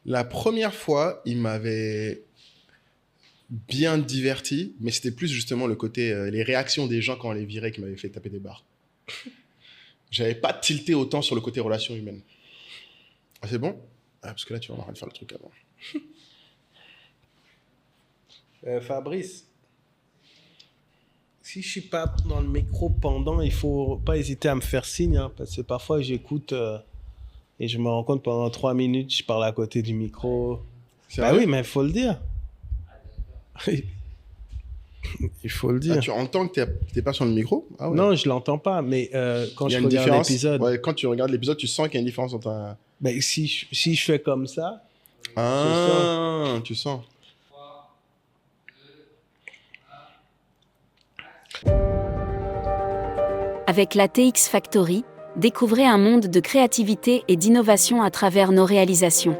La première fois, il m'avait bien diverti, mais c'était plus justement le côté, les réactions des gens quand on les virait qui m'avaient fait taper des barres. J'avais pas tilté autant sur le côté relations humaines. Ah, c'est bon? Ah, parce que là, tu vas avoir de faire le truc avant. Fabrice, si je suis pas dans le micro pendant, il faut pas hésiter à me faire signe, hein, parce que parfois j'écoute et je me rends compte pendant 3 minutes, je parle à côté du micro. Bah oui, mais il faut le dire. Il faut le dire. Ah, tu entends que t'es pas sur le micro? Ah ouais. Non, je l'entends pas, mais quand Il y a je une regarde différence. l'épisode, Ouais, quand tu regardes l'épisode, tu sens qu'il y a une différence entre un... ben, si je fais comme ça, Ah, tu sens. Avec la TX Factory, découvrez un monde de créativité et d'innovation à travers nos réalisations.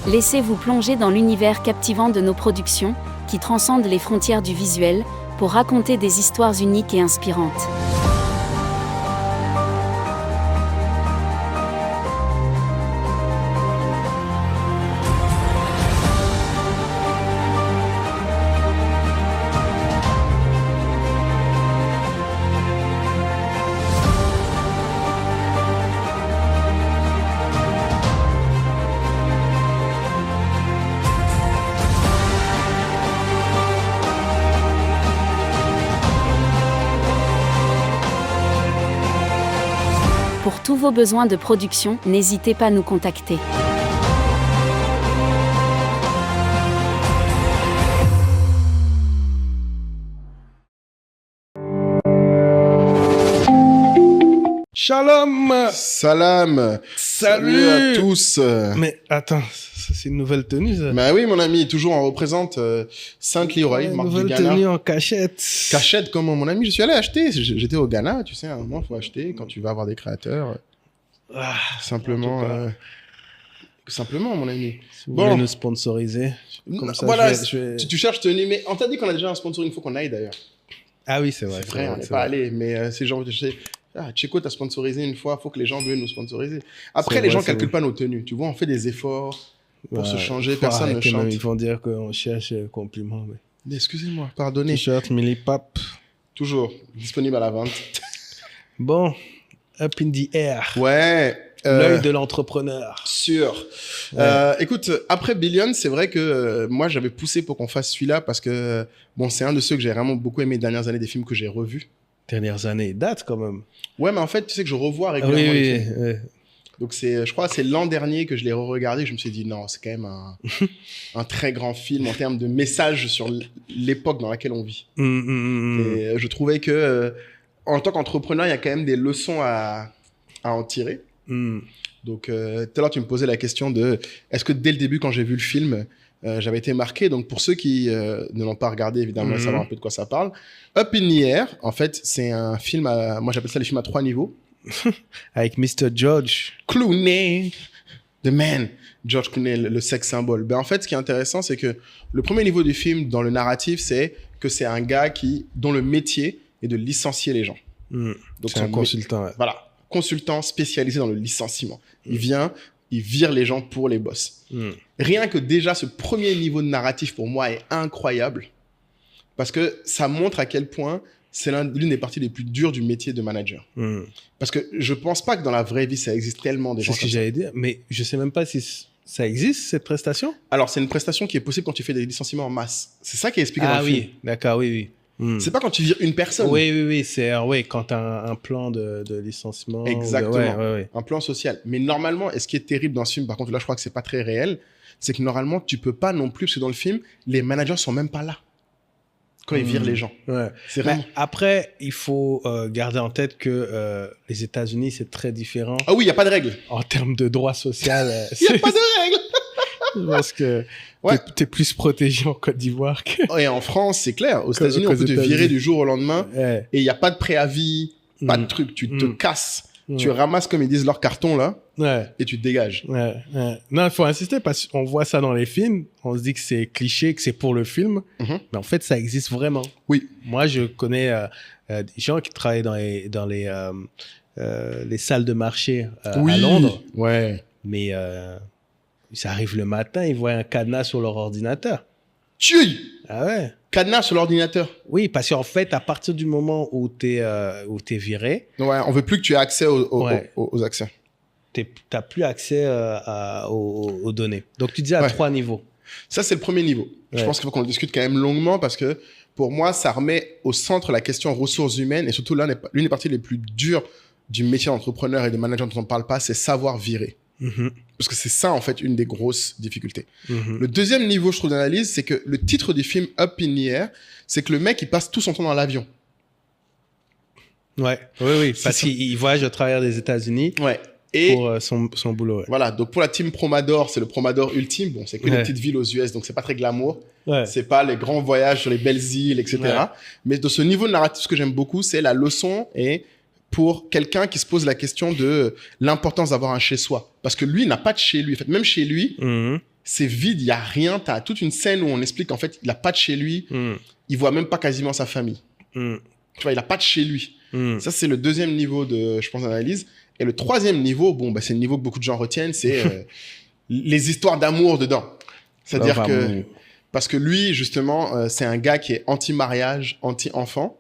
Laissez-vous plonger dans l'univers captivant de nos productions, qui transcendent les frontières du visuel, pour raconter des histoires uniques et inspirantes. Pour tous vos besoins de production, n'hésitez pas à nous contacter. Shalom. Salam. Salut à tous. Mais attends, ça, c'est une nouvelle tenue, ça. Bah oui, mon ami, toujours on représente Sainte-Leroy, marque du Nouvelle Ghana. tenue en cachette. Cachette, comment, mon ami? Je suis allé acheter. J'étais au Ghana, tu sais, à un moment, il faut acheter quand tu vas avoir des créateurs. Ah, Simplement, en tout cas. simplement, mon ami. si vous bon. voulez nous sponsoriser. Comme ça, voilà, je vais... tu cherches tenue, mais on t'a dit qu'on a déjà un sponsor, il faut qu'on aille d'ailleurs. Ah oui, c'est vrai. C'est vrai, on n'est pas allé, mais c'est genre, je sais, Chico t'as sponsorisé une fois, il faut que les gens veuillent nous sponsoriser. Après, les gens ne calculent pas nos tenues, tu vois, on fait des efforts pour se changer, personne ne chante. Ils vont dire qu'on cherche compliment. Mais... Excusez-moi, pardonnez. T-shirt, Millipap. Toujours disponible à la vente. Bon, up in the air. Ouais. L'œil de l'entrepreneur. Sûr. Ouais. Écoute, après Billion, c'est vrai que moi, j'avais poussé pour qu'on fasse celui-là parce que, bon, c'est un de ceux que j'ai vraiment beaucoup aimé les dernières années, des films que j'ai revus. Dernières années, date quand même. Ouais, mais en fait, tu sais que je revois régulièrement les films. Oui. Donc, je crois que c'est l'an dernier que je l'ai re-regardé. Je me suis dit, non, c'est quand même un très grand film en termes de message sur l'époque dans laquelle on vit. Et je trouvais que, en tant qu'entrepreneur, il y a quand même des leçons à en tirer. Donc, tout à l'heure, tu me posais la question de est-ce que dès le début, quand j'ai vu le film, j'avais été marqué. Donc, pour ceux qui ne l'ont pas regardé, évidemment, savoir un peu de quoi ça parle. Up in the Air, en fait, c'est un film moi, j'appelle ça les films à 3 niveaux. Avec Mr. George Clooney, the man, George Clooney, le sex symbole. Ben, en fait, ce qui est intéressant, c'est que le premier niveau du film, dans le narratif, c'est que c'est un gars dont le métier est de licencier les gens. Donc, c'est un consultant. Ouais. Voilà, consultant spécialisé dans le licenciement. Il vient, il vire les gens pour les boss. Rien que déjà, ce premier niveau de narratif, pour moi, est incroyable. Parce que ça montre à quel point c'est l'une des parties les plus dures du métier de manager. Parce que je pense pas que dans la vraie vie, ça existe tellement des gens. C'est ce que j'allais dire, mais je sais même pas si ça existe, cette prestation. Alors, c'est une prestation qui est possible quand tu fais des licenciements en masse. C'est ça qui est expliqué dans le film. Ah oui, d'accord, oui. C'est pas quand tu vires une personne. Oui, c'est quand tu as un plan de licenciement. Exactement, ouais. Un plan social. Mais normalement, et ce qui est terrible dans ce film, par contre, là, je crois que c'est pas très réel, c'est que normalement, tu peux pas non plus, parce que dans le film, les managers sont même pas là quand ils virent les gens. Ouais. C'est vraiment... Après, il faut garder en tête que les États-Unis, c'est très différent. Ah oui, il n'y a pas de règles. En termes de droit social. Il n'y a pas de règles. Parce que t'es plus protégé en Côte d'Ivoire que... Et en France, c'est clair. Aux États-Unis, on peut te virer du jour au lendemain et il n'y a pas de préavis, pas de truc. Tu te casses. Tu ramasses, comme ils disent, leur carton, là, Ouais. et tu te dégages. Ouais. Non, il faut insister parce qu'on voit ça dans les films. On se dit que c'est cliché, que c'est pour le film. Mais en fait, ça existe vraiment. Oui. Moi, je connais des gens qui travaillent dans les salles de marché à Londres. Ouais. Mais ça arrive le matin, ils voient un cadenas sur leur ordinateur. Tchuy! Ah ouais? Cadenas sur l'ordinateur. Oui, parce qu'en fait, à partir du moment où t'es viré... Ouais, on veut plus que tu aies accès aux accès. T'as plus accès aux données. Donc, tu disais à 3 niveaux. Ça, c'est le premier niveau. Ouais. Je pense qu'il faut qu'on discute quand même longuement parce que pour moi, ça remet au centre la question ressources humaines et surtout l'une des parties les plus dures du métier d'entrepreneur et de manager dont on ne parle pas, c'est savoir virer. Parce que c'est ça, en fait, une des grosses difficultés. Le deuxième niveau, je trouve, d'analyse, c'est que le titre du film Up in the Air, c'est que le mec, il passe tout son temps dans l'avion. Ouais, oui, parce qu'il voyage au travers des États-Unis. Ouais. Et pour son boulot. Ouais. Voilà, donc pour la team Promador, c'est le Promador ultime. Bon, c'est que des petites villes aux US, donc c'est pas très glamour. Ouais. C'est pas les grands voyages sur les belles îles, etc. Ouais. Mais de ce niveau de narratif, ce que j'aime beaucoup, c'est la leçon et pour quelqu'un qui se pose la question de l'importance d'avoir un chez-soi. Parce que lui, il n'a pas de chez lui. En fait, même chez lui, c'est vide, il y a rien. T'as toute une scène où on explique qu'en fait, il n'a pas de chez lui. Il voit même pas quasiment sa famille. Tu vois, il n'a pas de chez lui. Ça, c'est le deuxième niveau de, je pense, d'analyse. Et le troisième niveau, bon, bah, c'est le niveau que beaucoup de gens retiennent, c'est les histoires d'amour dedans. C'est-à-dire que, parce que lui, justement, c'est un gars qui est anti-mariage, anti-enfant,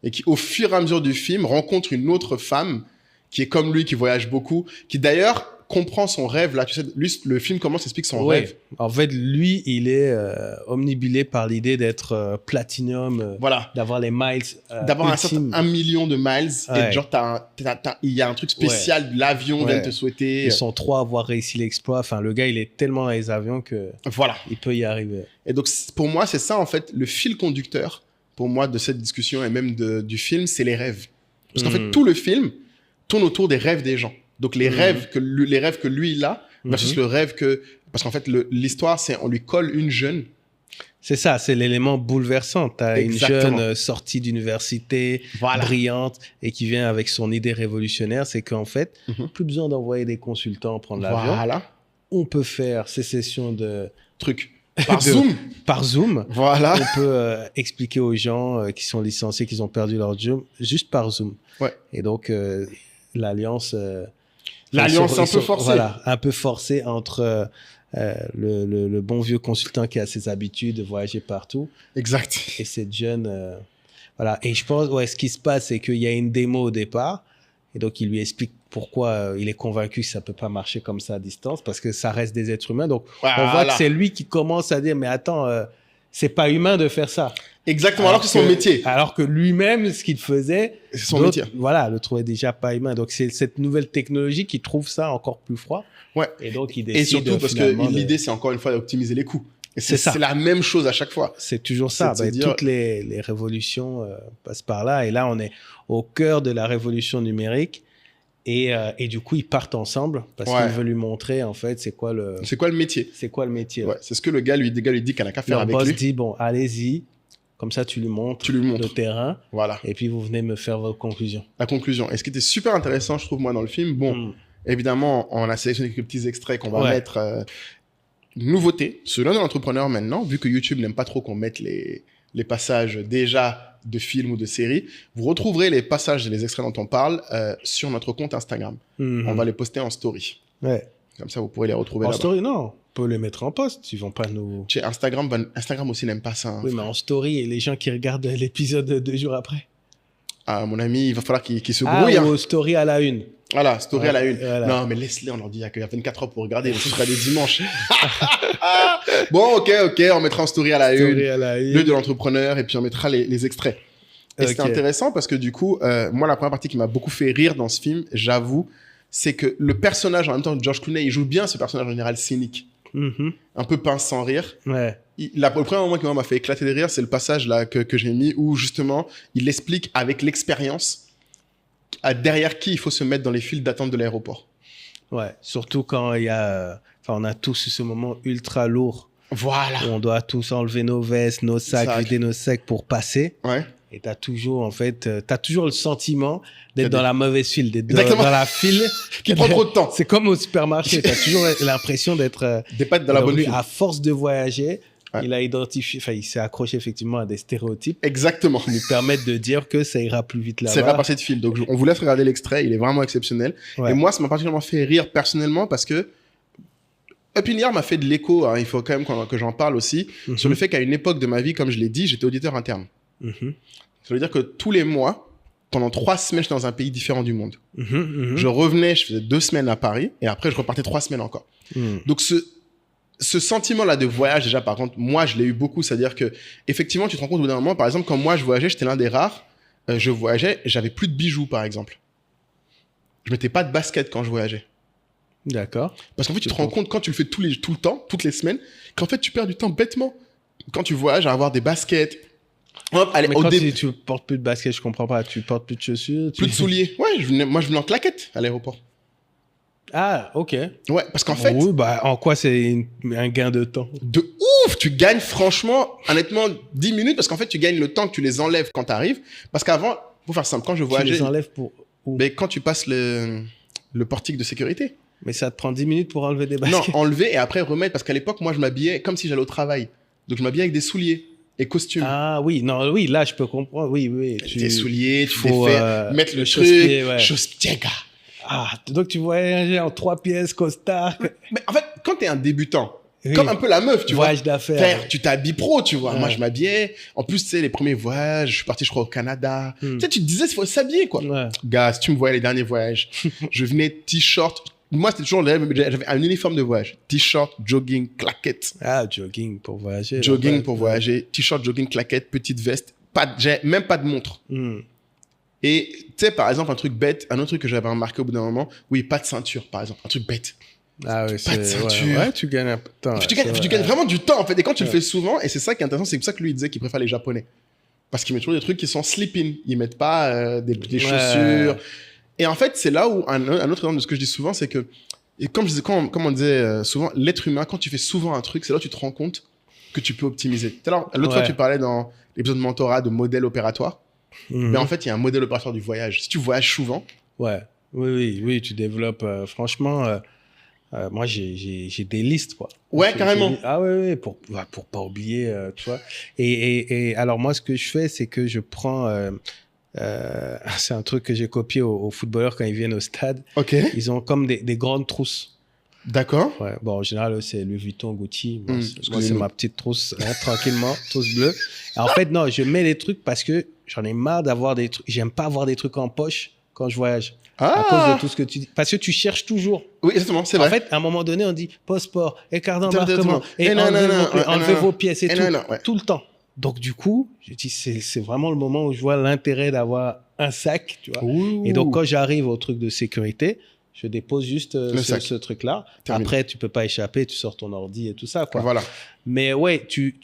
et qui, au fur et à mesure du film, rencontre une autre femme qui est comme lui, qui voyage beaucoup, qui d'ailleurs comprend son rêve. Là, tu sais, lui, le film commence, explique son rêve. En fait, lui, il est omnibulé par l'idée d'être platinum, d'avoir les miles, d'avoir un million de miles. Et genre, il y a un truc spécial, l'avion vient te souhaiter. Ils sont 3 à avoir réussi l'exploit. Enfin, le gars, il est tellement dans les avions que il peut y arriver. Et donc, pour moi, c'est ça, en fait, le fil conducteur, pour moi, de cette discussion et même du film, c'est les rêves. Parce qu'en fait, tout le film tourne autour des rêves des gens. Donc, les rêves que lui, il a, versus le rêve que... Parce qu'en fait, l'histoire, c'est on lui colle une jeune. C'est ça, c'est l'élément bouleversant. Tu as une jeune sortie d'université, brillante, et qui vient avec son idée révolutionnaire. C'est qu'en fait, plus besoin d'envoyer des consultants prendre l'avion. On peut faire ces sessions de... trucs. Zoom. Par Zoom. Voilà. On peut expliquer aux gens qui sont licenciés, qu'ils ont perdu leur job, juste par Zoom. Ouais. Et donc, l'alliance... L'alliance un peu forcée. Voilà, un peu forcée entre le bon vieux consultant qui a ses habitudes de voyager partout. Exact. Et cette jeune... voilà. Et je pense, ce qui se passe, c'est qu'il y a une démo au départ. Et donc, il lui explique pourquoi il est convaincu que ça peut pas marcher comme ça à distance, parce que ça reste des êtres humains. Donc, on voit que c'est lui qui commence à dire, mais attends, c'est pas humain de faire ça. Exactement, alors que c'est son métier. Alors que lui-même, ce qu'il faisait, c'est son métier. Voilà, le trouvait déjà pas humain. Donc, c'est cette nouvelle technologie qui trouve ça encore plus froid. Ouais. Et donc, il décide. Et surtout parce que l'idée, c'est encore une fois d'optimiser les coûts. Et c'est la même chose à chaque fois. C'est toujours ça. Toutes les révolutions passent par là. Et là, on est au cœur de la révolution numérique. Et du coup, ils partent ensemble parce qu'il veut lui montrer, en fait, c'est quoi le métier. C'est quoi le métier. Ouais. C'est ce que le gars lui dit qu'elle n'a qu'à faire avec lui. Le boss dit, bon, allez-y. Comme ça, tu lui montres le terrain. Voilà. Et puis, vous venez me faire votre conclusion. La conclusion. Et ce qui était super intéressant, je trouve, moi, dans le film, évidemment, on a sélectionné quelques petits extraits qu'on va mettre. Nouveauté, selon l'entrepreneur maintenant, vu que YouTube n'aime pas trop qu'on mette les passages déjà de films ou de séries, vous retrouverez les passages et les extraits dont on parle sur notre compte Instagram. On va les poster en story. Ouais. Comme ça, vous pourrez les retrouver là-bas. En story, non. On peut les mettre en post. Ils vont pas nous... Instagram aussi n'aime pas ça. Hein, oui, mais en story, et les gens qui regardent l'épisode 2 jours après. Ah, mon ami, il va falloir qu'il se brouille. Ou story à la une. Voilà, story à la une. Voilà. Non, mais laisse-les, on leur dit qu'il y a 24 heures pour regarder, ce sera des dimanches. Bon, ok, on mettra en story à la une. Le de l'entrepreneur, et puis on mettra les extraits. Et c'était intéressant parce que du coup, moi, la première partie qui m'a beaucoup fait rire dans ce film, j'avoue, c'est que le personnage, en même temps, George Clooney, il joue bien ce personnage en général cynique. Un peu pince sans rire. Ouais. Le premier moment qui m'a fait éclater de rire, c'est le passage là que j'ai mis où justement, il explique avec l'expérience derrière qui il faut se mettre dans les files d'attente de l'aéroport. Ouais, surtout quand il y a... on a tous ce moment ultra lourd. Voilà. Où on doit tous enlever nos vestes, nos sacs, vider nos sacs pour passer. Ouais. Et t'as toujours, en fait, le sentiment d'être dans la mauvaise file, d'être dans la file. Qui prend trop de temps. C'est comme au supermarché. T'as toujours l'impression d'être pas dans la bonne file. À force de voyager, il a identifié, il s'est accroché effectivement à des stéréotypes. Exactement. Qui lui permettent de dire que ça ira plus vite là-bas. Ça ira par cette file. Donc, on vous laisse regarder l'extrait. Il est vraiment exceptionnel. Ouais. Et moi, ça m'a particulièrement fait rire personnellement parce que Upinard m'a fait de l'écho. Hein, il faut quand même que j'en parle aussi. Sur le fait qu'à une époque de ma vie, comme je l'ai dit, j'étais auditeur interne. Ça veut dire que tous les mois, pendant 3 semaines, j'étais dans un pays différent du monde. Je revenais, je faisais 2 semaines à Paris et après, je repartais 3 semaines encore. Donc, ce sentiment-là de voyage, déjà, par contre, moi, je l'ai eu beaucoup. C'est-à-dire que, effectivement, tu te rends compte au bout d'un moment, par exemple, quand moi, je voyageais, j'étais l'un des rares. Je voyageais, j'avais plus de bijoux, par exemple. Je mettais pas de basket quand je voyageais. D'accord. Parce qu'en fait, tu te rends compte, quand tu le fais tout le temps, toutes les semaines, qu'en fait, tu perds du temps bêtement. Quand tu voyages, à avoir des baskets. Hop, allez, mais quand tu portes plus de basket, je comprends pas. Tu portes plus de chaussures. Plus de souliers. Ouais, moi, je venais en claquettes à l'aéroport. Ah, ok. Ouais, parce qu'en fait... Oui, bah, en quoi c'est un gain de temps? De ouf! Tu gagnes, franchement, honnêtement, 10 minutes, parce qu'en fait, tu gagnes le temps que tu les enlèves quand tu arrives. Parce qu'avant, pour faire simple, quand je voyageais... Tu les enlèves pour où? Mais quand tu passes le portique de sécurité. Mais ça te prend 10 minutes pour enlever des baskets? Non, enlever et après remettre, parce qu'à l'époque, moi, je m'habillais comme si j'allais au travail. Donc, je m'habillais avec des souliers et costumes. Ah oui, non, oui, là, je peux comprendre. Oui. Des souliers, tu défais, mettre le truc, chausse-pied, gars. Ah, donc tu voyages en 3 pièces, costard. Mais en fait, quand t'es un débutant, comme un peu la meuf, tu vois. Voyage d'affaires. Tu t'habilles pro, tu vois. Moi, je m'habillais. En plus, tu sais, les premiers voyages, je suis parti, je crois, au Canada. Tu sais, tu te disais, il faut s'habiller, quoi. Gars, si tu me voyais les derniers voyages, je venais t-shirt. Moi, c'était toujours, j'avais un uniforme de voyage. T-shirt, jogging, claquettes. Ah, jogging pour voyager. Jogging pour voyager. T-shirt, jogging, claquettes, petite veste. J'avais même pas de montre. Et tu sais, par exemple, un truc bête, un autre truc que j'avais remarqué au bout d'un moment, oui, pas de ceinture, par exemple, un truc bête. Ah oui, pas de ceinture. Ouais, tu gagnes un peu de temps. Tu gagnes vraiment du temps, en fait. Et quand tu le fais souvent, et c'est ça qui est intéressant, c'est pour ça que lui, il disait qu'il préfère les Japonais. Parce qu'ils mettent toujours des trucs qui sont slip-in. Ils mettent pas des chaussures. Et en fait, c'est là où un autre exemple de ce que je dis souvent, c'est que, et comme on disait souvent, l'être humain, quand tu fais souvent un truc, c'est là où tu te rends compte que tu peux optimiser. Tout à l'heure, l'autre fois, tu parlais dans l'épisode de mentorat de modèle opératoire. Mais en fait, il y a un modèle opératoire du voyage. Si tu voyages souvent... Oui, tu développes... franchement, moi, j'ai des listes, quoi. Ouais, carrément. Ah oui, pour pas oublier, tu vois. Et alors, moi, ce que je fais, c'est que je prends... c'est un truc que j'ai copié aux footballeurs quand ils viennent au stade. Ok. Ils ont comme des grandes trousses. D'accord. Ouais, bon, en général, c'est Louis Vuitton, Gucci. Moi, c'est ma petite trousse, tranquillement, trousse bleue. Et en fait, non, je mets les trucs parce que j'en ai marre d'avoir des trucs. J'aime pas avoir des trucs en poche quand je voyage. À cause de tout ce que tu dis. Parce que tu cherches toujours. Oui, exactement, c'est vrai. En fait, à un moment donné, on dit passeport, écart d'embarquement, et enlevez vos pièces et tout. Tout le temps. Donc, du coup, je dis, c'est vraiment le moment où je vois l'intérêt d'avoir un sac, tu vois. Et donc, quand j'arrive au truc de sécurité, je dépose juste ce truc-là. Après, tu peux pas échapper, tu sors ton ordi et tout ça, quoi. Voilà. Mais ouais, tu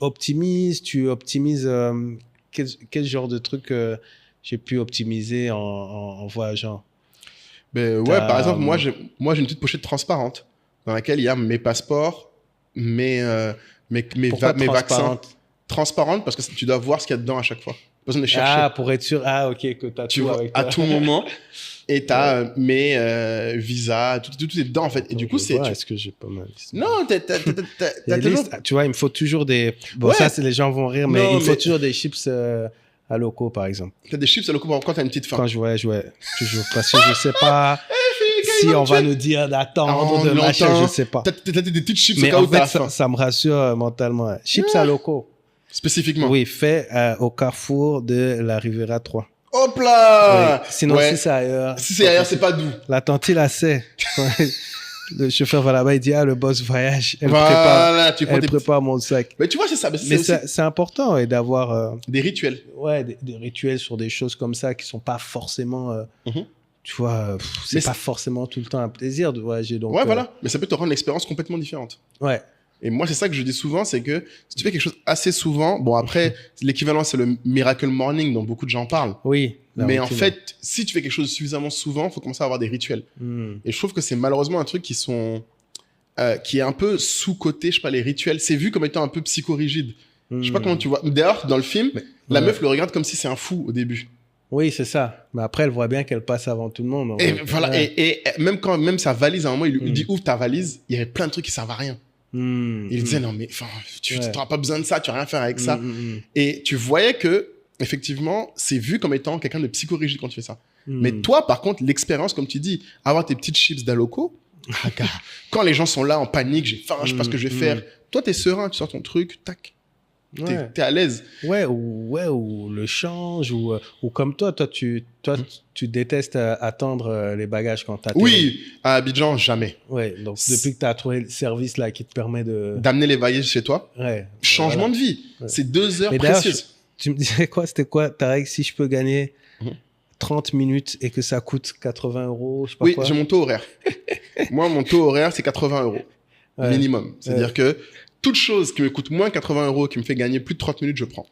optimises, quel genre de truc j'ai pu optimiser en voyageant? Ben ouais, par exemple, moi j'ai une petite pochette transparente dans laquelle il y a mes passeports, mes vaccins. Transparente parce que tu dois voir ce qu'il y a dedans à chaque fois. Pas besoin de chercher. Ah, pour être sûr. Ah, ok, que tu as tout vois, avec toi. À tout moment. Et tu as mes visas, tout est dedans en fait. Et du coup, c'est. Est-ce que j'ai pas mal Non, t'as toujours... Tu vois, il me faut toujours des. Bon, ça, les gens vont rire, mais il me faut toujours des chips à locaux, par exemple. T'as des chips à locaux quand t'as une petite faim. Quand je voyage, toujours. Parce que je sais pas. Si on va nous dire d'attendre, de machin, je sais pas. T'as des petites chips mais au cas où ça me rassure mentalement. Chips à locaux. Spécifiquement. Oui, fait au carrefour de la Riviera 3. Hop là! Oui. Sinon, si c'est ailleurs. Si c'est ailleurs, c'est pas doux. La tante, il la sait. Le chauffeur va là-bas, il dit, le boss voyage. Elle prépare mon sac. Mais tu vois, c'est ça. Mais c'est important d'avoir... des rituels. Ouais, des rituels sur des choses comme ça qui sont pas forcément... Tu vois, c'est pas forcément tout le temps un plaisir de voyager. Donc, ouais, voilà. Mais ça peut te rendre l'expérience complètement différente. Ouais. Et moi, c'est ça que je dis souvent, c'est que si tu fais quelque chose assez souvent, bon, après, l'équivalent, c'est le Miracle Morning dont beaucoup de gens parlent. Oui. Mais en fait, si tu fais quelque chose suffisamment souvent, il faut commencer à avoir des rituels. Et je trouve que c'est malheureusement un truc qui est un peu sous-coté, je sais pas, les rituels. C'est vu comme étant un peu psychorigide. Je sais pas comment tu vois. D'ailleurs, dans le film, la meuf le regarde comme si c'est un fou au début. Oui, c'est ça. Mais après, elle voit bien qu'elle passe avant tout le monde. Et voilà. Et même sa valise, à un moment, il lui dit ouvre ta valise. Il y avait plein de trucs qui servent à rien. Il disait non mais tu n'auras pas besoin de ça, tu vas rien faire avec ça. Et tu voyais que effectivement, c'est vu comme étant quelqu'un de psychorigide quand tu fais ça. Mais toi, par contre, l'expérience, comme tu dis, avoir tes petites chips d'Aloco, quand les gens sont là en panique, j'ai faim, je sais pas ce que je vais faire. Toi, t'es serein, tu sors ton truc, tac. T'es à l'aise. Ou le change, ou comme toi, tu détestes attendre les bagages quand t'as. Oui, à Abidjan, jamais. Ouais, donc depuis que tu as trouvé le service là qui te permet d'amener les bagages chez toi, changement de vie. C'est 2 heures précises. Tu me disais quoi? C'était quoi ta règle? Si je peux gagner 30 minutes et que ça coûte 80 €, je sais pas quoi. Oui, j'ai mon taux horaire. Moi, mon taux horaire, c'est 80 € minimum. C'est-à-dire que toute chose qui me coûte moins 80 €, qui me fait gagner plus de 30 minutes, je prends.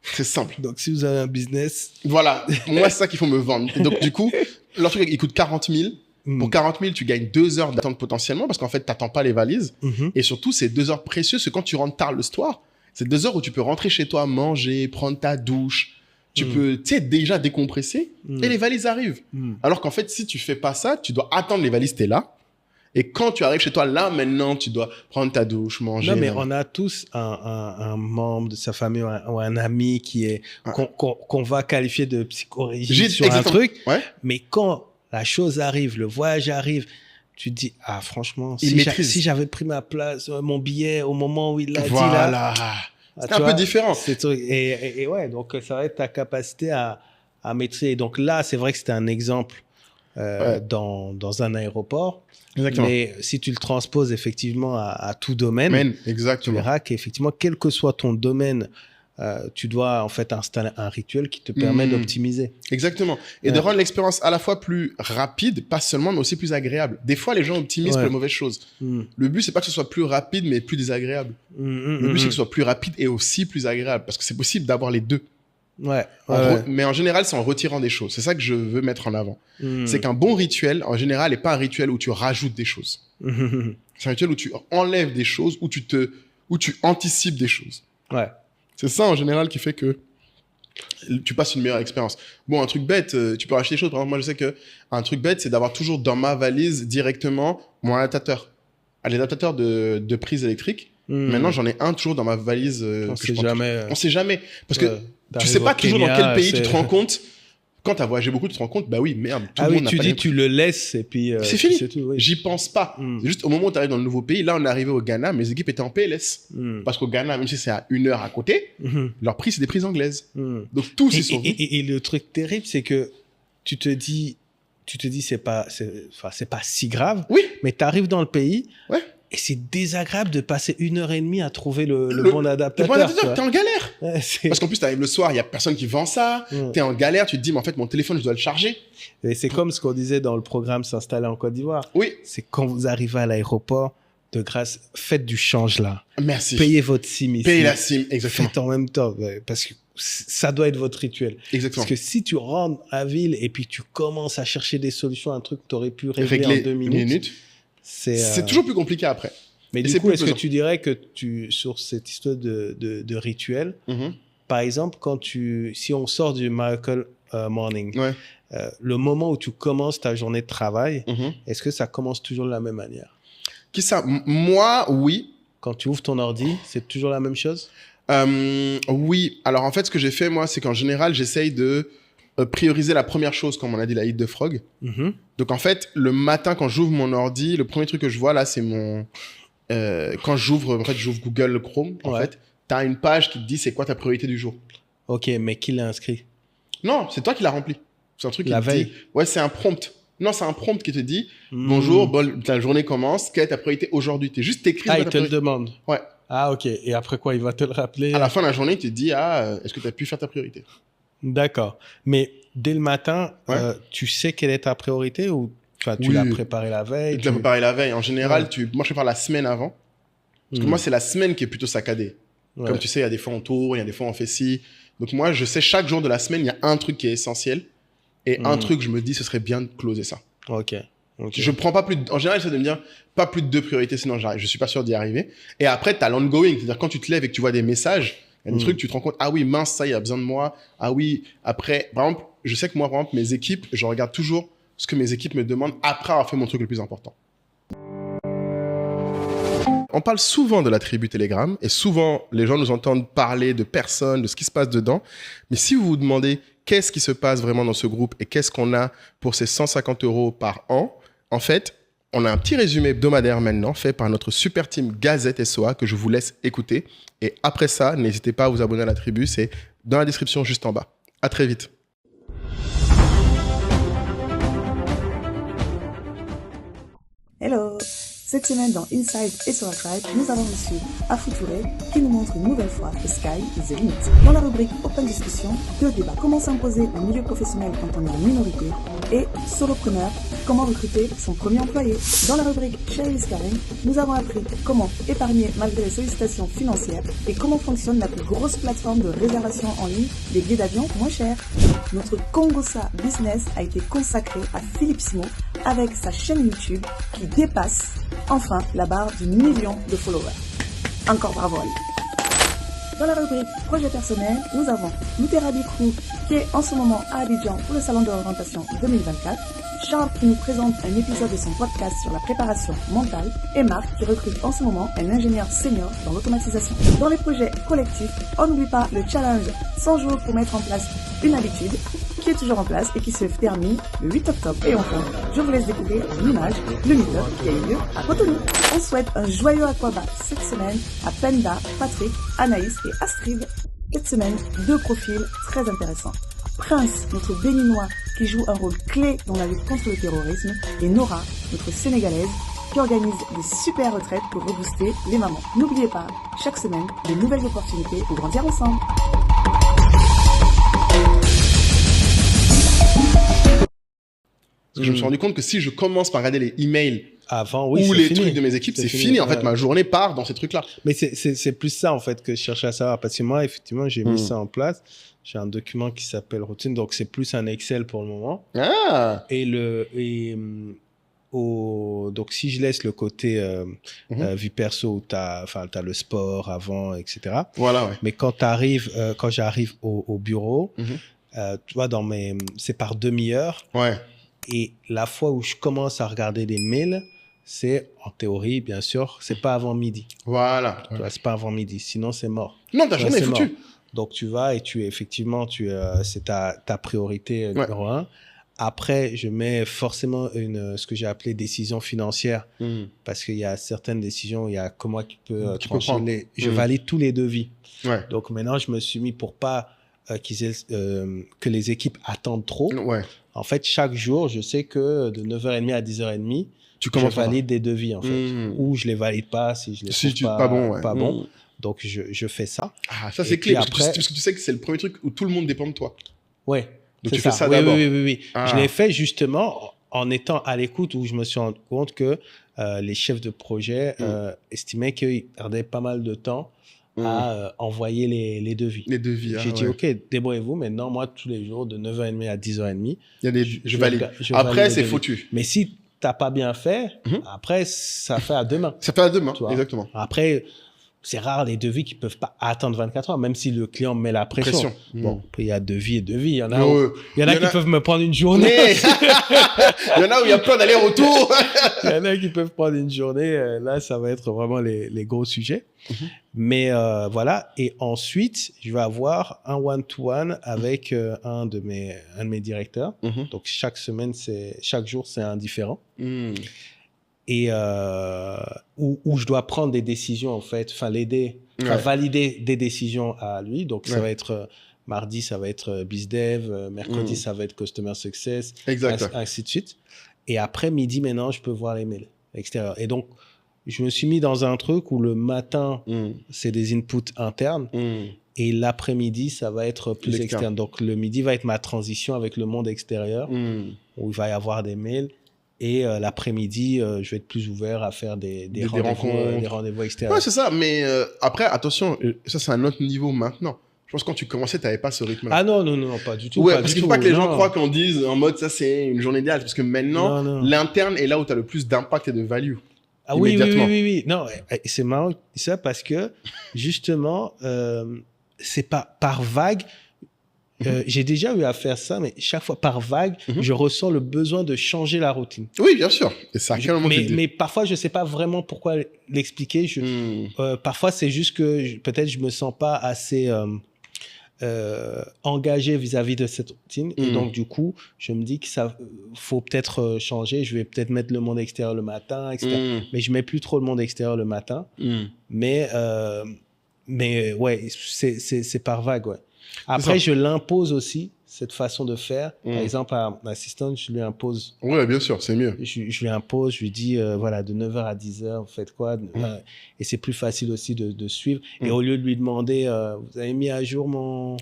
C'est simple. Donc, si vous avez un business... Voilà. Moi, c'est ça qu'il faut me vendre. Et donc, du coup, leur truc, il coûte 40 000. Pour 40 000, tu gagnes 2 heures d'attente potentiellement parce qu'en fait, t'attends pas les valises. Et surtout, c'est 2 heures précieuses. Parce que quand tu rentres tard le soir, c'est 2 heures où tu peux rentrer chez toi, manger, prendre ta douche. Tu peux, tu sais, déjà décompresser et les valises arrivent. Alors qu'en fait, si tu fais pas ça, tu dois attendre les valises, t'es là. Et quand tu arrives chez toi, là, maintenant, tu dois prendre ta douche, manger. Non, mais on a tous un membre de sa famille ou un ami qui est, qu'on va qualifier de psychorigide sur un truc. Ouais. Mais quand la chose arrive, le voyage arrive, tu te dis, ah, franchement, si j'avais pris ma place, mon billet au moment où il l'a dit là. C'est un peu différent. Et ouais, donc ça va être ta capacité à maîtriser. Donc là, c'est vrai que c'était un exemple dans un aéroport. Exactement. Mais si tu le transposes effectivement à tout domaine, tu verras qu'effectivement, quel que soit ton domaine, tu dois en fait installer un rituel qui te permet d'optimiser. Exactement. Et de rendre l'expérience à la fois plus rapide, pas seulement, mais aussi plus agréable. Des fois, les gens optimisent pour les mauvaises choses. Le but, c'est pas que ce soit plus rapide, mais plus désagréable. Le but, c'est que ce soit plus rapide et aussi plus agréable. Parce que c'est possible d'avoir les deux. Mais en général, c'est en retirant des choses. C'est ça que je veux mettre en avant. C'est qu'un bon rituel, en général, n'est pas un rituel où tu rajoutes des choses. C'est un rituel où tu enlèves des choses, où tu anticipes des choses. C'est ça, en général, qui fait que tu passes une meilleure expérience. Bon, un truc bête, tu peux racheter des choses. Par exemple, moi, je sais qu'un truc bête, c'est d'avoir toujours dans ma valise directement mon adaptateur. L'adaptateur de prise électrique. Maintenant, j'en ai un toujours dans ma valise. On sait jamais. Parce que tu sais pas toujours dans quel pays tu te rends compte. Quand tu as voyagé beaucoup, tu te rends compte, bah oui, merde, tout le monde n'a pas les... tu le laisses et puis... c'est fini. C'est tout, oui. J'y pense pas. C'est juste au moment où tu arrives dans le nouveau pays, là, on est arrivé au Ghana, mes équipes étaient en PLS. Parce qu'au Ghana, même si c'est à 1 heure à côté, leur prix, c'est des prises anglaises. Donc, tout s'est sauvé. Et le truc terrible, c'est que tu te dis, c'est pas si grave. Oui. Mais tu arrives dans le pays. Ouais. Et c'est désagréable de passer 1h30 à trouver le bon adaptateur. Le bon adaptateur, t'es en galère. Parce qu'en plus, t'arrives le soir, il y a personne qui vend ça. T'es en galère, tu te dis, mais en fait, mon téléphone, je dois le charger. Et c'est comme ce qu'on disait dans le programme S'installer en Côte d'Ivoire. Oui. C'est quand vous arrivez à l'aéroport, de grâce, faites du change là. Merci. Payez votre SIM ici. Payez la SIM, exactement. Faites en même temps, parce que ça doit être votre rituel. Exactement. Parce que si tu rentres à la ville et puis tu commences à chercher des solutions à un truc que tu aurais pu régler en 2 minutes. C'est toujours plus compliqué après. Mais du coup, est-ce que tu dirais que sur cette histoire de rituel, par exemple, si on sort du Miracle Morning, le moment où tu commences ta journée de travail, est-ce que ça commence toujours de la même manière? Qui ça? Moi, oui. Quand tu ouvres ton ordi, c'est toujours la même chose? Oui. Alors, en fait, ce que j'ai fait, moi, c'est qu'en général, j'essaye de prioriser la première chose, comme on a dit, la Eat the Frog. Donc, en fait, le matin, quand j'ouvre mon ordi, le premier truc que je vois, là, c'est mon... quand j'ouvre Google Chrome, en fait, tu as une page qui te dit c'est quoi ta priorité du jour. Ok, mais qui l'a inscrit? Non, c'est toi qui l'as rempli. C'est un truc qui la te veille. dit... Ouais, c'est un prompt. Non, c'est un prompt qui te dit bonjour, ta journée commence, quelle est ta priorité aujourd'hui? T'es juste écrit. Il te le demande. Ouais. Ah, ok. Et après quoi, il va te le rappeler? À la fin de la journée, il te dit est-ce que tu as pu faire ta priorité? D'accord. Mais dès le matin, tu sais quelle est ta priorité ou tu l'as préparé la veille? Tu l'as préparé la veille. En général, moi, je prépare la semaine avant. Parce que moi, c'est la semaine qui est plutôt saccadée. Comme tu sais, il y a des fois on tourne, il y a des fois on fait ci. Donc moi, je sais chaque jour de la semaine, il y a un truc qui est essentiel. Et un truc, je me dis, ce serait bien de closer ça. Ok. Okay. Je prends pas plus en général, j'essaie de me dire pas plus de 2 priorités, sinon je suis pas sûr d'y arriver. Et après, tu as l'ongoing, c'est-à-dire quand tu te lèves et que tu vois des messages, il y a des trucs, tu te rends compte, ah oui, mince, ça, il a besoin de moi. Ah oui, après, par exemple, je sais que moi, par exemple, mes équipes, je regarde toujours ce que mes équipes me demandent après avoir fait mon truc le plus important. On parle souvent de la tribu Telegram et souvent, les gens nous entendent parler de personnes, de ce qui se passe dedans. Mais si vous vous demandez qu'est-ce qui se passe vraiment dans ce groupe et qu'est-ce qu'on a pour ces 150 € par an, en fait, on a un petit résumé hebdomadaire maintenant fait par notre super team Gazette SOA que je vous laisse écouter. Et après ça, n'hésitez pas à vous abonner à la tribu. C'est dans la description juste en bas. À très vite. Hello! Cette semaine dans Inside et sur la Tribe, nous avons reçu Afou Touré qui nous montre une nouvelle fois que Sky is the limit. Dans la rubrique Open Discussion, 2 débats. Comment s'imposer au milieu professionnel quand on est en minorité et solopreneur, comment recruter son premier employé. Dans la rubrique Chérie Scaring, nous avons appris comment épargner malgré les sollicitations financières et comment fonctionne la plus grosse plateforme de réservation en ligne des billets d'avion moins chers. Notre Congosa Business a été consacré à Philippe Simon avec sa chaîne YouTube qui dépasse enfin la barre du 1 million de followers. Encore bravo à lui. Dans la rubrique Projet personnel, nous avons Moutera Bikrou qui est en ce moment à Abidjan pour le salon de l'orientation 2024, Charles qui nous présente un épisode de son podcast sur la préparation mentale et Marc qui recrute en ce moment un ingénieur senior dans l'automatisation. Dans les projets collectifs, on n'oublie pas le challenge 100 jours pour mettre en place une habitude qui est toujours en place et qui se termine le 8 octobre. Et enfin, je vous laisse découvrir l'image, le meet-up qui a eu lieu à Cotonou. On souhaite un joyeux Aquaba cette semaine à Penda, Patrick, Anaïs et Astrid. Cette semaine, 2 profils très intéressants. Prince, notre béninois qui joue un rôle clé dans la lutte contre le terrorisme, et Nora, notre sénégalaise, qui organise des super retraites pour rebooster les mamans. N'oubliez pas, chaque semaine, de nouvelles opportunités pour grandir ensemble. Parce que je me suis rendu compte que si je commence par regarder les emails avant, oui, ou les fini. trucs de mes équipes, c'est fini. En fait, ma journée part dans ces trucs-là. Mais c'est plus ça, en fait, que je cherchais à savoir. Parce que moi, effectivement, j'ai mis ça en place. J'ai un document qui s'appelle Routine. Donc, c'est plus un Excel pour le moment. Ah! Donc, si je laisse le côté vie perso où tu as le sport avant, etc. Voilà, ouais. Mais quand j'arrive au bureau, tu vois, c'est par demi-heure. Ouais. Et la fois où je commence à regarder les mails, c'est en théorie, bien sûr, c'est pas avant midi. Voilà. Tu vois, c'est pas avant midi. Sinon, c'est mort. Non, ta journée est foutue. Mort. Donc, tu vas et c'est ta priorité numéro 1. Après, je mets forcément ce que j'ai appelé décision financière parce qu'il y a certaines décisions, il y a que moi qui peux trancher. Je valide tous les devis. Ouais. Donc, maintenant, je me suis mis pour pas que les équipes attendent trop. Ouais. En fait, chaque jour, je sais que de 9h30 à 10h30, je valide des devis, en fait. Ou je les valide pas si je les trouve pas bon. Donc, je fais ça. Ah, ça, c'est clé. Parce que tu sais que c'est le premier truc où tout le monde dépend de toi. Ouais. Donc, tu fais ça d'abord. Oui. Ah. Je l'ai fait justement en étant à l'écoute où je me suis rendu compte que les chefs de projet estimaient qu'ils perdaient pas mal de temps à envoyer les devis. Les devis, j'ai dit, OK, débrouillez-vous. Maintenant, moi, tous les jours, de 9h30 à 10h30, je valide. Après, c'est foutu. Mais si tu n'as pas bien fait, après, ça fait à demain. Ça fait à demain, exactement. Après, c'est rare les devis qui ne peuvent pas attendre 24 heures, même si le client met la pression. Bon, après, il y a devis et devis. Il y en a qui peuvent me prendre une journée. Il y en a où il y a plein d'allers-retours. Il y en a qui peuvent prendre une journée. Là, ça va être vraiment les gros sujets. Mais voilà. Et ensuite, je vais avoir un one-to-one avec un de mes directeurs. Donc, chaque jour, c'est un différent. Et où je dois prendre des décisions, en fait, l'aider, valider des décisions à lui. Donc, ça va être mardi, ça va être BizDev, mercredi, ça va être Customer Success, ainsi de suite. Et après, midi, maintenant, je peux voir les mails extérieurs. Et donc, je me suis mis dans un truc où le matin, c'est des inputs internes. Et l'après-midi, ça va être plus externe. Donc, le midi va être ma transition avec le monde extérieur, où il va y avoir des mails. Et l'après-midi, je vais être plus ouvert à faire des rendez-vous extérieurs. Ouais, c'est ça. Mais après, attention, ça, c'est un autre niveau maintenant. Je pense que quand tu commençais, tu n'avais pas ce rythme-là. Ah non, pas du tout. Ouais, parce qu'il ne faut pas que les gens croient qu'on dise en mode ça, c'est une journée idéale. Parce que maintenant, l'interne est là où tu as le plus d'impact et de value. Ah oui. Non, c'est marrant ça parce que justement, c'est pas par vague. J'ai déjà eu à faire ça, mais chaque fois par vague, je ressens le besoin de changer la routine. Oui, bien sûr. Et ça, mais parfois, je ne sais pas vraiment pourquoi l'expliquer. Parfois, c'est juste que peut-être je ne me sens pas assez engagé vis-à-vis de cette routine. Et donc, du coup, je me dis que ça faut peut-être changer. Je vais peut-être mettre le monde extérieur le matin, etc. Mais je ne mets plus trop le monde extérieur le matin. Mais ouais, c'est par vague, ouais. Après, je l'impose aussi, cette façon de faire. Par exemple, à l'assistante, je lui impose. Oui, bien sûr, c'est mieux. Je lui impose, je lui dis, voilà, de 9h à 10h, vous faites quoi? Et c'est plus facile aussi de suivre. Et au lieu de lui demander, vous avez mis à jour mon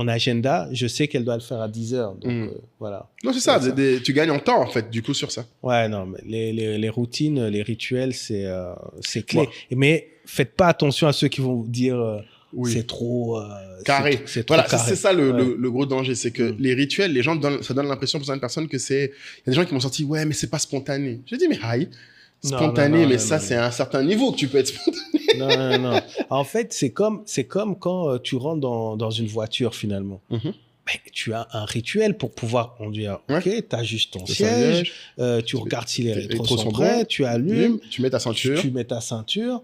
agenda, je sais qu'elle doit le faire à 10h. Donc, voilà. Non, c'est ça. Tu gagnes en temps, en fait, du coup, sur ça. Ouais, non, mais les routines, les rituels, c'est clé. Ouais. Mais faites pas attention à ceux qui vont vous dire... c'est trop carré. Voilà, c'est ça le gros danger, c'est que les rituels, les gens ça donne l'impression pour certaines personnes que c'est. Il y a des gens qui m'ont sorti, ouais, mais c'est pas spontané. J'ai dit, mais spontané, mais ça, c'est à un certain niveau que tu peux être spontané. Non. En fait, c'est comme quand tu rentres dans une voiture finalement. Mais tu as un rituel pour pouvoir conduire. Ok, tu ajustes ton siège, tu regardes si les rétros sont prêts, tu allumes, tu mets ta ceinture. Tu mets ta ceinture,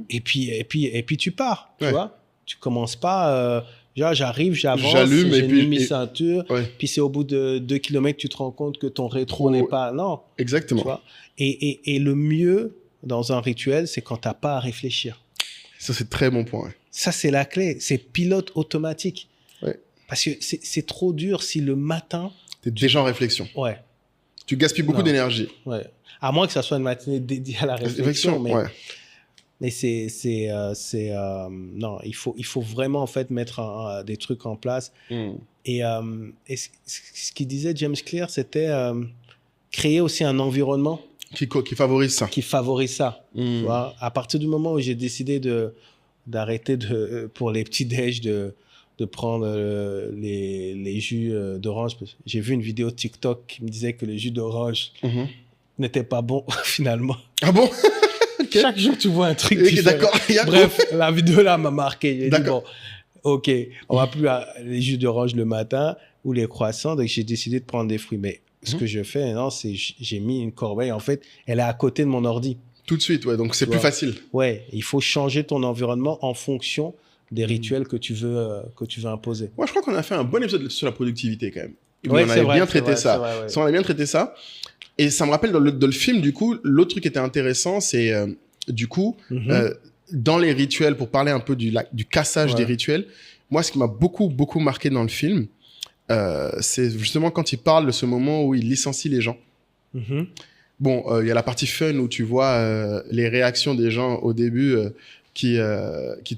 et puis tu pars. Tu vois. Tu commences pas, genre j'arrive, j'avance, j'ai mis mes ceintures, puis c'est au bout de 2 km que tu te rends compte que ton rétro n'est pas... Non. Exactement. Tu vois, et le mieux dans un rituel, c'est quand tu n'as pas à réfléchir. Ça, c'est très bon point. Ouais. Ça, c'est la clé. C'est pilote automatique. Ouais. Parce que c'est trop dur si le matin... Tu es déjà en réflexion. Ouais. Tu gaspilles beaucoup d'énergie. Ouais. À moins que ça soit une matinée dédiée à la réflexion. Mais non, il faut vraiment en fait mettre des trucs en place. Et ce qu'il disait James Clear, c'était créer aussi un environnement qui favorise ça. Qui favorise ça. Tu vois, à partir du moment où j'ai décidé d'arrêter pour les petits déj de prendre les jus d'orange. J'ai vu une vidéo TikTok qui me disait que les jus d'orange n'étaient pas bons finalement. Ah bon? Okay. Chaque jour, tu vois un truc différent. D'accord. Bref, la vidéo là m'a marqué. J'ai dit, bon, ok, on va plus les jus d'orange le matin ou les croissants. Donc, j'ai décidé de prendre des fruits. Mais ce que je fais maintenant, c'est j'ai mis une corbeille. En fait, elle est à côté de mon ordi. Tout de suite, ouais. Donc, c'est plus facile. Ouais, il faut changer ton environnement en fonction des rituels que tu veux imposer. Ouais, je crois qu'on a fait un bon épisode sur la productivité quand même. On avait bien traité ça. On a bien traité ça. Et ça me rappelle dans le film, du coup, l'autre truc qui était intéressant, c'est du coup, dans les rituels, pour parler un peu du cassage des rituels, moi, ce qui m'a beaucoup, beaucoup marqué dans le film, c'est justement quand il parle de ce moment où il licencie les gens. Bon, il y a la partie fun où tu vois les réactions des gens au début qui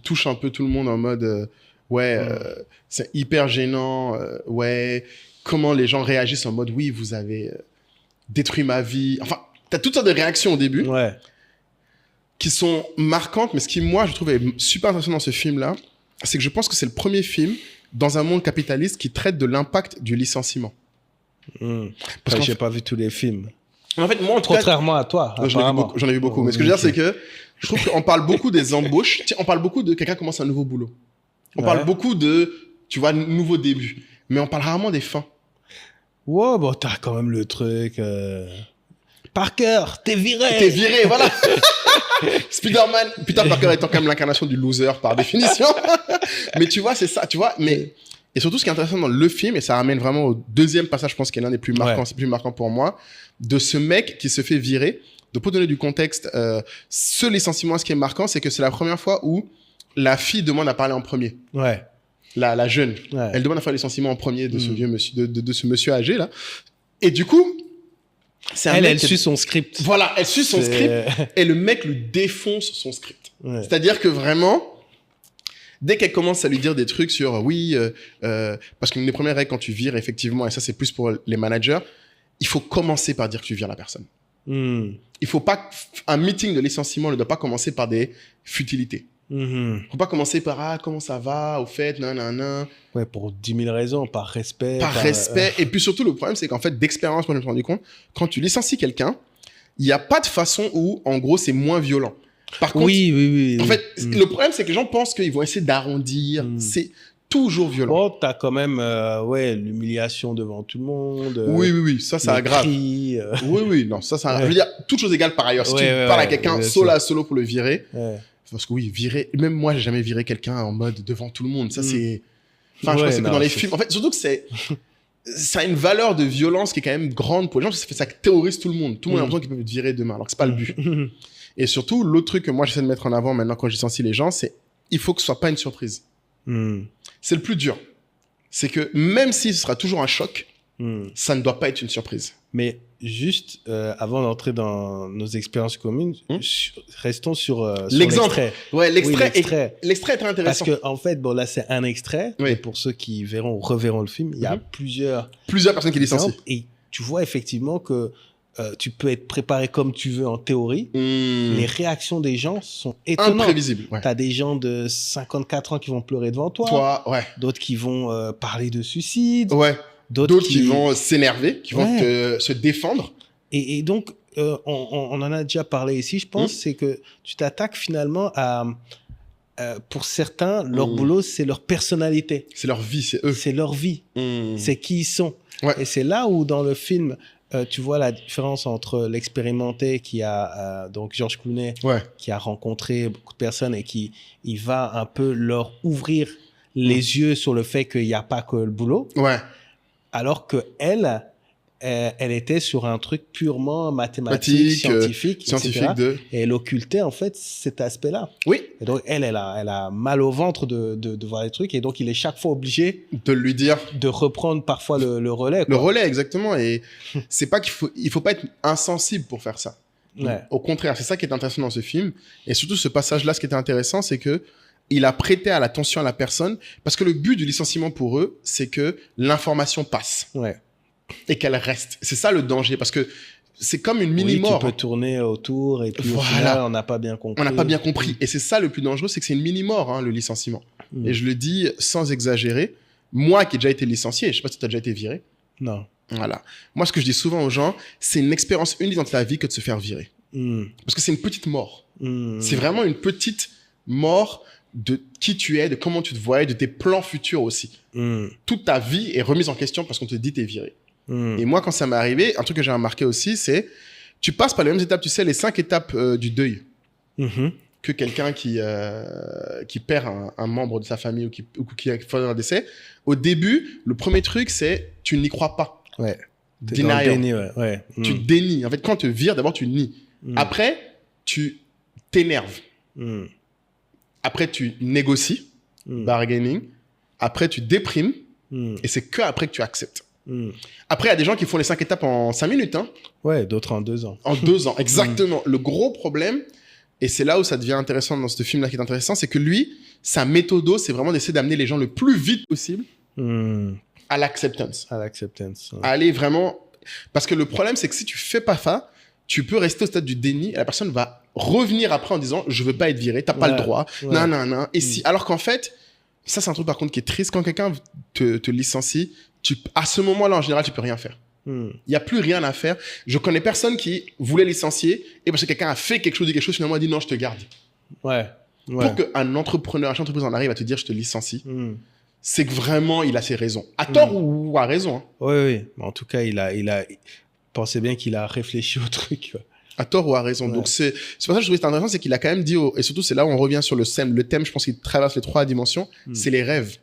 touchent un peu tout le monde en mode c'est hyper gênant, comment les gens réagissent en mode oui, vous avez... détruit ma vie. Enfin, t'as toutes sortes de réactions au début qui sont marquantes, mais ce qui, moi, je trouvais super intéressant dans ce film-là, c'est que je pense que c'est le premier film dans un monde capitaliste qui traite de l'impact du licenciement. Parce que j'ai pas vu tous les films. En fait, moi, contrairement à toi, j'en ai vu beaucoup. Mais ce que je veux dire, c'est que je trouve qu'on parle beaucoup des embauches. On parle beaucoup de quelqu'un commence un nouveau boulot. On parle beaucoup de, tu vois, nouveau début. Mais on parle rarement des fins. Ouais, bon, t'as quand même le truc. Parker, t'es viré. T'es viré, voilà. Spider-Man, Peter Parker étant quand même l'incarnation du loser par définition. Mais tu vois, c'est ça, tu vois. Mais et surtout, ce qui est intéressant dans le film, et ça ramène vraiment au deuxième passage, je pense, qui est l'un des plus marquants, c'est plus marquant pour moi, de ce mec qui se fait virer. Donc, pour donner du contexte, ce licenciement, ce qui est marquant, c'est que c'est la première fois où la fille demande à parler en premier. Ouais. La jeune. Elle demande à faire le licenciement en premier de ce vieux monsieur, de ce monsieur âgé, là. Et du coup, elle suit son script. Voilà, elle suit son script et le mec lui défonce son script. C'est-à-dire que vraiment, dès qu'elle commence à lui dire des trucs sur parce qu'une des premières règles quand tu vires, effectivement, et ça c'est plus pour les managers, il faut commencer par dire que tu vires la personne. Il faut pas, un meeting de licenciement ne doit pas commencer par des futilités. Faut pas commencer par comment ça va, au fait, nanana. Ouais, pour 10 000 raisons, par respect. Par respect. Et puis surtout, le problème, c'est qu'en fait, d'expérience, moi, je me suis rendu compte, quand tu licencies quelqu'un, il n'y a pas de façon où, en gros, c'est moins violent. Par contre, oui. En fait, le problème, c'est que les gens pensent qu'ils vont essayer d'arrondir. C'est toujours violent. Bon, t'as quand même l'humiliation devant tout le monde. Oui, ça aggrave. Oui, non, ça aggrave. Je veux dire, toute chose égale par ailleurs. Si tu parles à quelqu'un solo pour le virer, parce que virer, même moi, j'ai jamais viré quelqu'un en mode devant tout le monde. Ça, c'est... Enfin, je pense que dans les films... En fait, surtout que ça a une valeur de violence qui est quand même grande pour les gens, parce que ça terrorise tout le monde. Tout le monde a l'impression qu'ils peuvent te virer demain, alors que c'est pas le but. Et surtout, l'autre truc que moi, j'essaie de mettre en avant maintenant quand je licencie les gens, c'est il faut que ce soit pas une surprise. C'est le plus dur. C'est que même si ce sera toujours un choc, ça ne doit pas être une surprise. Mais juste, avant d'entrer dans nos expériences communes, restons sur l'extrait. Ouais, l'extrait est très intéressant. Parce que, en fait, bon, là, c'est un extrait. Oui. Et pour ceux qui verront ou reverront le film, il y a plusieurs personnes qui licencient. Et tu vois effectivement que tu peux être préparé comme tu veux en théorie. Les réactions des gens sont étonnantes. Imprévisibles. Ouais. T'as des gens de 54 ans qui vont pleurer devant toi. D'autres qui vont parler de suicide. Ouais. D'autres qui vont s'énerver, qui vont se défendre. Et donc, on en a déjà parlé ici, je pense, c'est que tu t'attaques finalement à... pour certains, leur boulot, c'est leur personnalité. C'est leur vie, c'est eux. C'est leur vie. C'est qui ils sont. Ouais. Et c'est là où, dans le film, tu vois la différence entre l'expérimenté qui a, donc George Clooney, qui a rencontré beaucoup de personnes et qui il va un peu leur ouvrir les yeux sur le fait qu'il n'y a pas que le boulot. Ouais. Alors que elle était sur un truc purement mathématique, scientifique, etc. Et elle occultait, en fait, cet aspect-là. Oui. Et donc, elle a mal au ventre de voir les trucs. Et donc, il est chaque fois obligé de lui dire... de reprendre parfois le relais. Le relais, exactement. Et c'est pas il faut pas être insensible pour faire ça. Ouais. Au contraire, c'est ça qui est intéressant dans ce film. Et surtout, ce passage-là, ce qui était intéressant, c'est que il a prêté à l'attention à la personne. Parce que le but du licenciement pour eux, c'est que l'information passe. Ouais. Et qu'elle reste. C'est ça le danger, parce que c'est comme une mini-mort. Tu peux tourner autour et puis au final, on n'a pas bien compris. On n'a pas bien compris. Et c'est ça le plus dangereux, c'est que c'est une mini-mort, le licenciement. Et je le dis sans exagérer. Moi qui ai déjà été licencié, je sais pas si tu as déjà été viré. Non. Voilà. Moi, ce que je dis souvent aux gens, c'est une expérience unique dans ta vie que de se faire virer. Parce que c'est une petite mort. C'est vraiment une petite mort de qui tu es, de comment tu te vois, de tes plans futurs aussi. Toute ta vie est remise en question parce qu'on te dit t'es viré. Et moi, quand ça m'est arrivé, un truc que j'ai remarqué aussi, c'est tu passes par les mêmes étapes, tu sais, les 5 étapes du deuil que quelqu'un qui perd un membre de sa famille ou qui a fait un décès. Au début, le premier truc, c'est tu n'y crois pas. Ouais. Denial. Déni, Tu dénies. En fait, quand on te vire, d'abord, tu nies. Après, tu t'énerves. Après, tu négocies, bargaining. Après, tu déprimes. Et c'est que après que tu acceptes. Après, il y a des gens qui font les 5 étapes en 5 minutes. Ouais, d'autres en 2 ans. En 2 ans, exactement. Le gros problème, et c'est là où ça devient intéressant dans ce film-là qui est intéressant, c'est que lui, sa méthode, c'est vraiment d'essayer d'amener les gens le plus vite possible à l'acceptance. À l'acceptance. Ouais. Aller vraiment... Parce que le problème, c'est que si tu fais pas ça, tu peux rester au stade du déni et la personne va revenir après en disant « je veux pas être viré, t'as pas le droit, nan. » Et si... Alors qu'en fait, ça c'est un truc par contre qui est triste, quand quelqu'un te licencie, à ce moment-là, en général, tu peux rien faire. Il y a plus rien à faire. Je connais personne qui voulait licencier et parce que quelqu'un a fait quelque chose, finalement, a dit non, je te garde. Ouais. Pour qu'un entrepreneur, un entreprise en arrive à te dire je te licencie, c'est que vraiment, il a ses raisons. À tort ou à raison. Oui. En tout cas, il pensait bien qu'il a réfléchi au truc. À tort ou à raison. Ouais. Donc, c'est pour ça que je trouvais ça intéressant, c'est qu'il a quand même dit, et surtout, c'est là où on revient sur le thème, je pense qu'il traverse les 3 dimensions, c'est les rêves.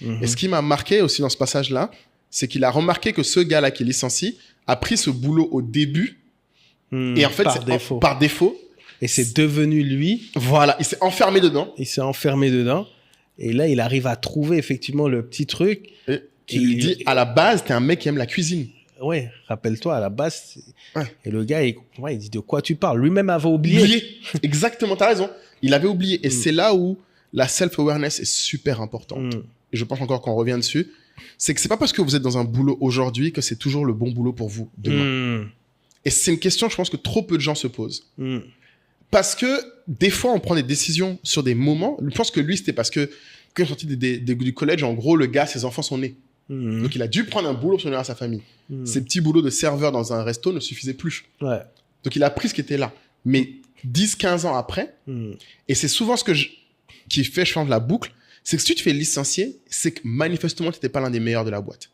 Et ce qui m'a marqué aussi dans ce passage-là, c'est qu'il a remarqué que ce gars-là qui licencie a pris ce boulot au début et en fait, par défaut. Et c'est devenu lui. Voilà, il s'est enfermé dedans. Et là, il arrive à trouver effectivement le petit truc. Et qui lui dit, à la base, t'es un mec qui aime la cuisine. Ouais, rappelle-toi, à la base. Et le gars, il dit de quoi tu parles. Lui-même avait oublié. Exactement, t'as raison. Il avait oublié. Et c'est là où la self-awareness est super importante. Et je pense encore qu'on revient dessus, c'est que c'est pas parce que vous êtes dans un boulot aujourd'hui que c'est toujours le bon boulot pour vous demain. Et c'est une question, je pense que trop peu de gens se posent. Parce que des fois, on prend des décisions sur des moments. Je pense que lui, c'était parce que quand il est sorti du collège, en gros, le gars, ses enfants sont nés. Donc, il a dû prendre un boulot pour nourrir sa famille. Ses petits boulots de serveur dans un resto ne suffisaient plus. Ouais. Donc, il a pris ce qui était là. Mais 10-15 ans après, et c'est souvent ce qui fait, je pense, la boucle, c'est que si tu te fais licencier, c'est que manifestement, tu n'étais pas l'un des meilleurs de la boîte.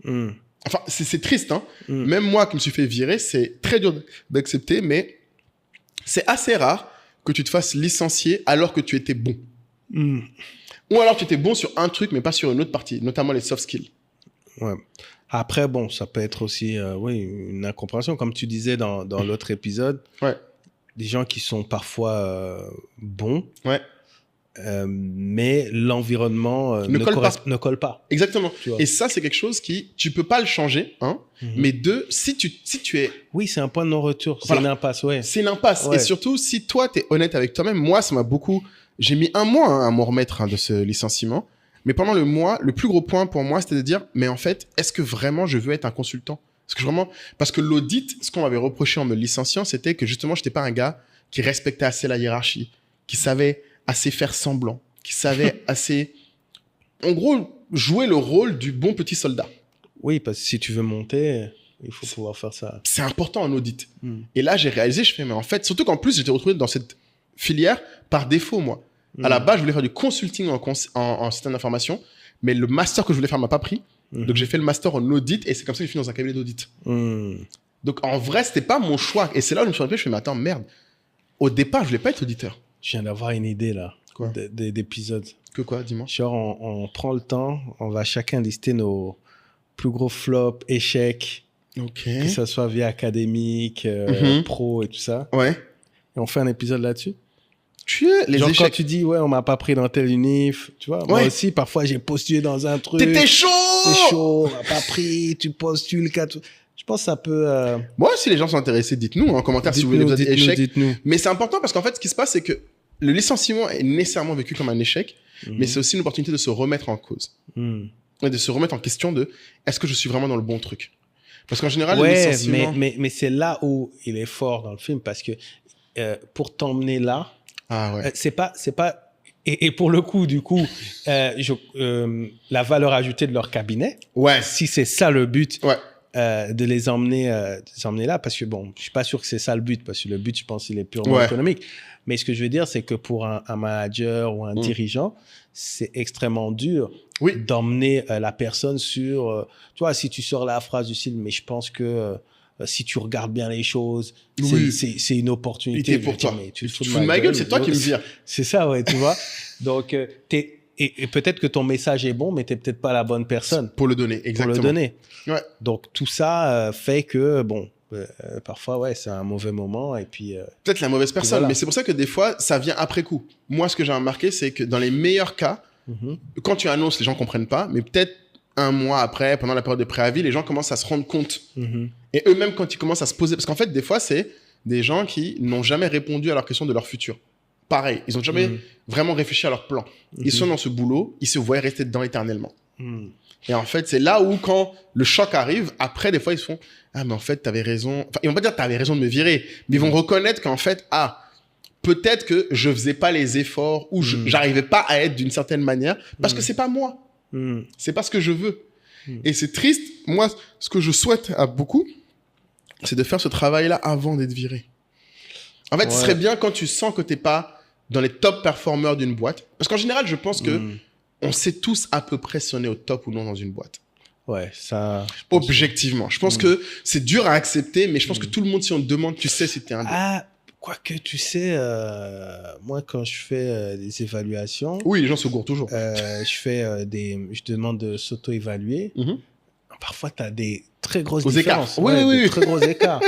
Enfin, c'est triste, hein. Même moi qui me suis fait virer, c'est très dur d'accepter, mais c'est assez rare que tu te fasses licencier alors que tu étais bon. Ou alors tu étais bon sur un truc, mais pas sur une autre partie, notamment les soft skills. Ouais. Après, bon, ça peut être aussi une incompréhension. Comme tu disais dans l'autre épisode, des gens qui sont parfois bons, mais l'environnement ne colle pas. Exactement. Et ça, c'est quelque chose tu peux pas le changer, hein. Mais deux, si tu es... Oui, c'est un point de non-retour. C'est une impasse, C'est une impasse. Et surtout, si toi, tu es honnête avec toi-même, moi, ça m'a beaucoup... J'ai mis 1 mois à m'en remettre de ce licenciement. Mais pendant le mois, le plus gros point pour moi, c'était de dire, mais en fait, est-ce que vraiment je veux être un consultant? Parce que l'audit, ce qu'on m'avait reproché en me licenciant, c'était que justement, je n'étais pas un gars qui respectait assez la hiérarchie, qui savait assez faire semblant, qui savait assez, en gros, jouer le rôle du bon petit soldat. Oui, parce que si tu veux monter, il faut pouvoir faire ça. C'est important en audit. Et là, j'ai réalisé, mais en fait, surtout qu'en plus, j'étais retrouvé dans cette filière par défaut, moi. À la base, je voulais faire du consulting en système d'information, mais le master que je voulais faire m'a pas pris. Donc, j'ai fait le master en audit et c'est comme ça que j'ai fini dans un cabinet d'audit. Donc, en vrai, c'était pas mon choix. Et c'est là où je me suis rappelé, mais attends, merde. Au départ, je voulais pas être auditeur. Je viens d'avoir une idée, là, d'épisode. Que quoi, dis-moi? Genre, on prend le temps, on va chacun lister nos plus gros flops, échecs, que ça soit via académique, pro et tout ça. Ouais. Et on fait un épisode là-dessus. Les genre échecs. Quand tu dis, on m'a pas pris dans tel unif, tu vois, moi aussi, parfois, j'ai postulé dans un truc. T'étais chaud! T'es chaud, on m'a pas pris, tu postules, Je pense que ça peut... Moi, si les gens sont intéressés, dites-nous en commentaire si vous voulez l'épisode échec. Mais c'est important parce qu'en fait, ce qui se passe, c'est que le licenciement est nécessairement vécu comme un échec, mais c'est aussi une opportunité de se remettre en cause. Et de se remettre en question de, est-ce que je suis vraiment dans le bon truc? Parce qu'en général, le licenciement... mais c'est là où il est fort dans le film, parce que pour t'emmener là, c'est pas et pour le coup, du coup, la valeur ajoutée de leur cabinet, si c'est ça le but, de les emmener là, parce que bon, je suis pas sûr que c'est ça le but, parce que le but, je pense, il est purement économique. Mais ce que je veux dire, c'est que pour un manager ou un dirigeant, c'est extrêmement dur d'emmener la personne sur... tu vois, si tu sors la phrase du style, mais je pense que si tu regardes bien les choses, c'est une opportunité. Pour toi. Mais tu te fous de ma gueule, c'est toi qui me dis. C'est ça, tu vois. Donc, et peut-être que ton message est bon, mais tu n'es peut-être pas la bonne personne. Pour le donner, exactement. Pour le donner. Donc, tout ça fait que, parfois, c'est un mauvais moment. Et puis, peut-être la mauvaise personne, mais c'est pour ça que des fois, ça vient après coup. Moi, ce que j'ai remarqué, c'est que dans les meilleurs cas, quand tu annonces, les gens ne comprennent pas, mais peut-être 1 mois après, pendant la période de préavis, les gens commencent à se rendre compte. Et eux-mêmes, quand ils commencent à se poser... Parce qu'en fait, des fois, c'est des gens qui n'ont jamais répondu à leur question de leur futur. Pareil, ils n'ont jamais vraiment réfléchi à leur plan. Ils sont dans ce boulot, ils se voient rester dedans éternellement. Et en fait, c'est là où, quand le choc arrive, après, des fois, ils se font « Ah, mais en fait, t'avais raison. » Enfin, ils vont pas dire « T'avais raison de me virer », mais ils vont reconnaître qu'en fait, peut-être que je faisais pas les efforts ou j'arrivais pas à être d'une certaine manière parce que c'est pas moi. C'est pas ce que je veux. Et c'est triste. Moi, ce que je souhaite à beaucoup, c'est de faire ce travail-là avant d'être viré. En fait, ce serait bien quand tu sens que t'es pas dans les top performeurs d'une boîte. Parce qu'en général, je pense que on sait tous à peu près si on est au top ou non dans une boîte. Ça... Objectivement. Je pense que c'est dur à accepter, mais je pense que tout le monde, si on te demande, tu sais si t'es un... Quoique, tu sais, moi, quand je fais des évaluations... Oui, les gens se gourrent toujours. Je demande de s'auto-évaluer. Parfois, tu as des très grosses écarts. différences. Oui. Très gros écarts.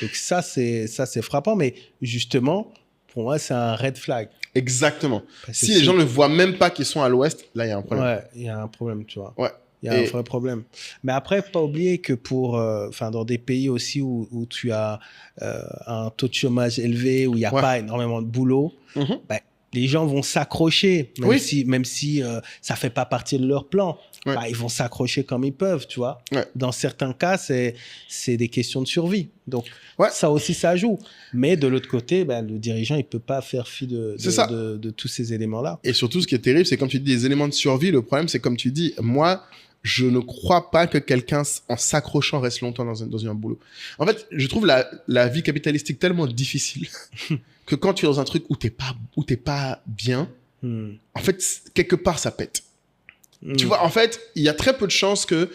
Donc, ça, c'est frappant. Mais justement, pour moi, c'est un red flag. Exactement. Si les gens ne voient même pas qu'ils sont à l'ouest, là, il y a un problème. Ouais, il y a un problème, tu vois. Il y a un vrai problème. Mais après, pas oublier que dans des pays aussi où tu as un taux de chômage élevé, où il n'y a pas énormément de boulot, les gens vont s'accrocher, même si ça fait pas partie de leur plan. Ouais. Bah, ils vont s'accrocher comme ils peuvent, tu vois. Ouais. Dans certains cas, c'est des questions de survie. Donc, ouais. ça aussi, ça joue. Mais de l'autre côté, bah, le dirigeant, il peut pas faire fi de tous ces éléments-là. Et surtout, ce qui est terrible, c'est comme tu dis, des éléments de survie. Le problème, c'est comme tu dis, moi, je ne crois pas que quelqu'un, en s'accrochant, reste longtemps dans un boulot. En fait, je trouve la vie capitalistique tellement difficile que quand tu es dans un truc où t'es pas bien, en fait, quelque part, ça pète. Tu vois, en fait, il y a très peu de chances que,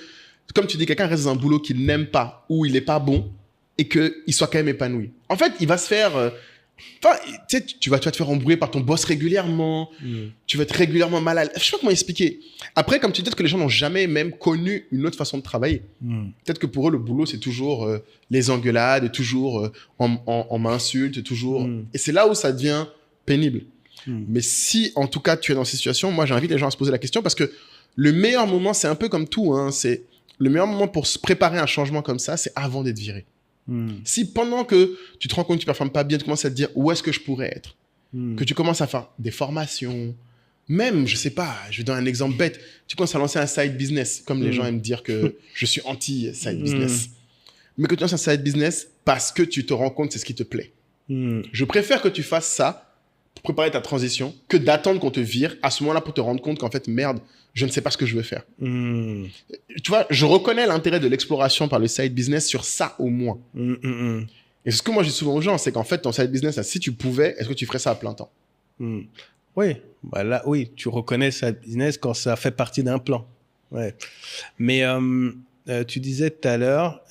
comme tu dis, quelqu'un reste dans un boulot qu'il n'aime pas ou il n'est pas bon et qu'il soit quand même épanoui. En fait, il va se faire... Enfin, tu sais, tu vas te faire embrouiller par ton boss régulièrement. Tu vas être régulièrement mal à l'aise. Je sais pas comment expliquer. Après, comme tu dis, peut-être que les gens n'ont jamais même connu une autre façon de travailler. Peut-être que pour eux, le boulot, c'est toujours les engueulades, toujours on m'insulte, toujours... Et c'est là où ça devient pénible. Mais si, en tout cas, tu es dans cette situation, moi, j'invite les gens à se poser la question parce que le meilleur moment, c'est un peu comme tout. Hein, c'est le meilleur moment pour se préparer à un changement comme ça, c'est avant d'être viré. Si pendant que tu te rends compte que tu ne performes pas bien, tu commences à te dire où est-ce que je pourrais être, que tu commences à faire des formations, même, je sais pas, je vais donner un exemple bête, tu commences à lancer un side business, comme les gens aiment dire que je suis anti-side business, mais que tu lances un side business parce que tu te rends compte que c'est ce qui te plaît. Je préfère que tu fasses ça pour préparer ta transition que d'attendre qu'on te vire à ce moment-là pour te rendre compte qu'en fait, merde, je ne sais pas ce que je veux faire. Tu vois, je reconnais l'intérêt de l'exploration par le side business sur ça au moins. Et ce que moi, je dis souvent aux gens, c'est qu'en fait, ton side business, si tu pouvais, est-ce que tu ferais ça à plein temps? Oui, bah là, oui, tu reconnais side business quand ça fait partie d'un plan. Ouais. Mais tu disais tout à l'heure,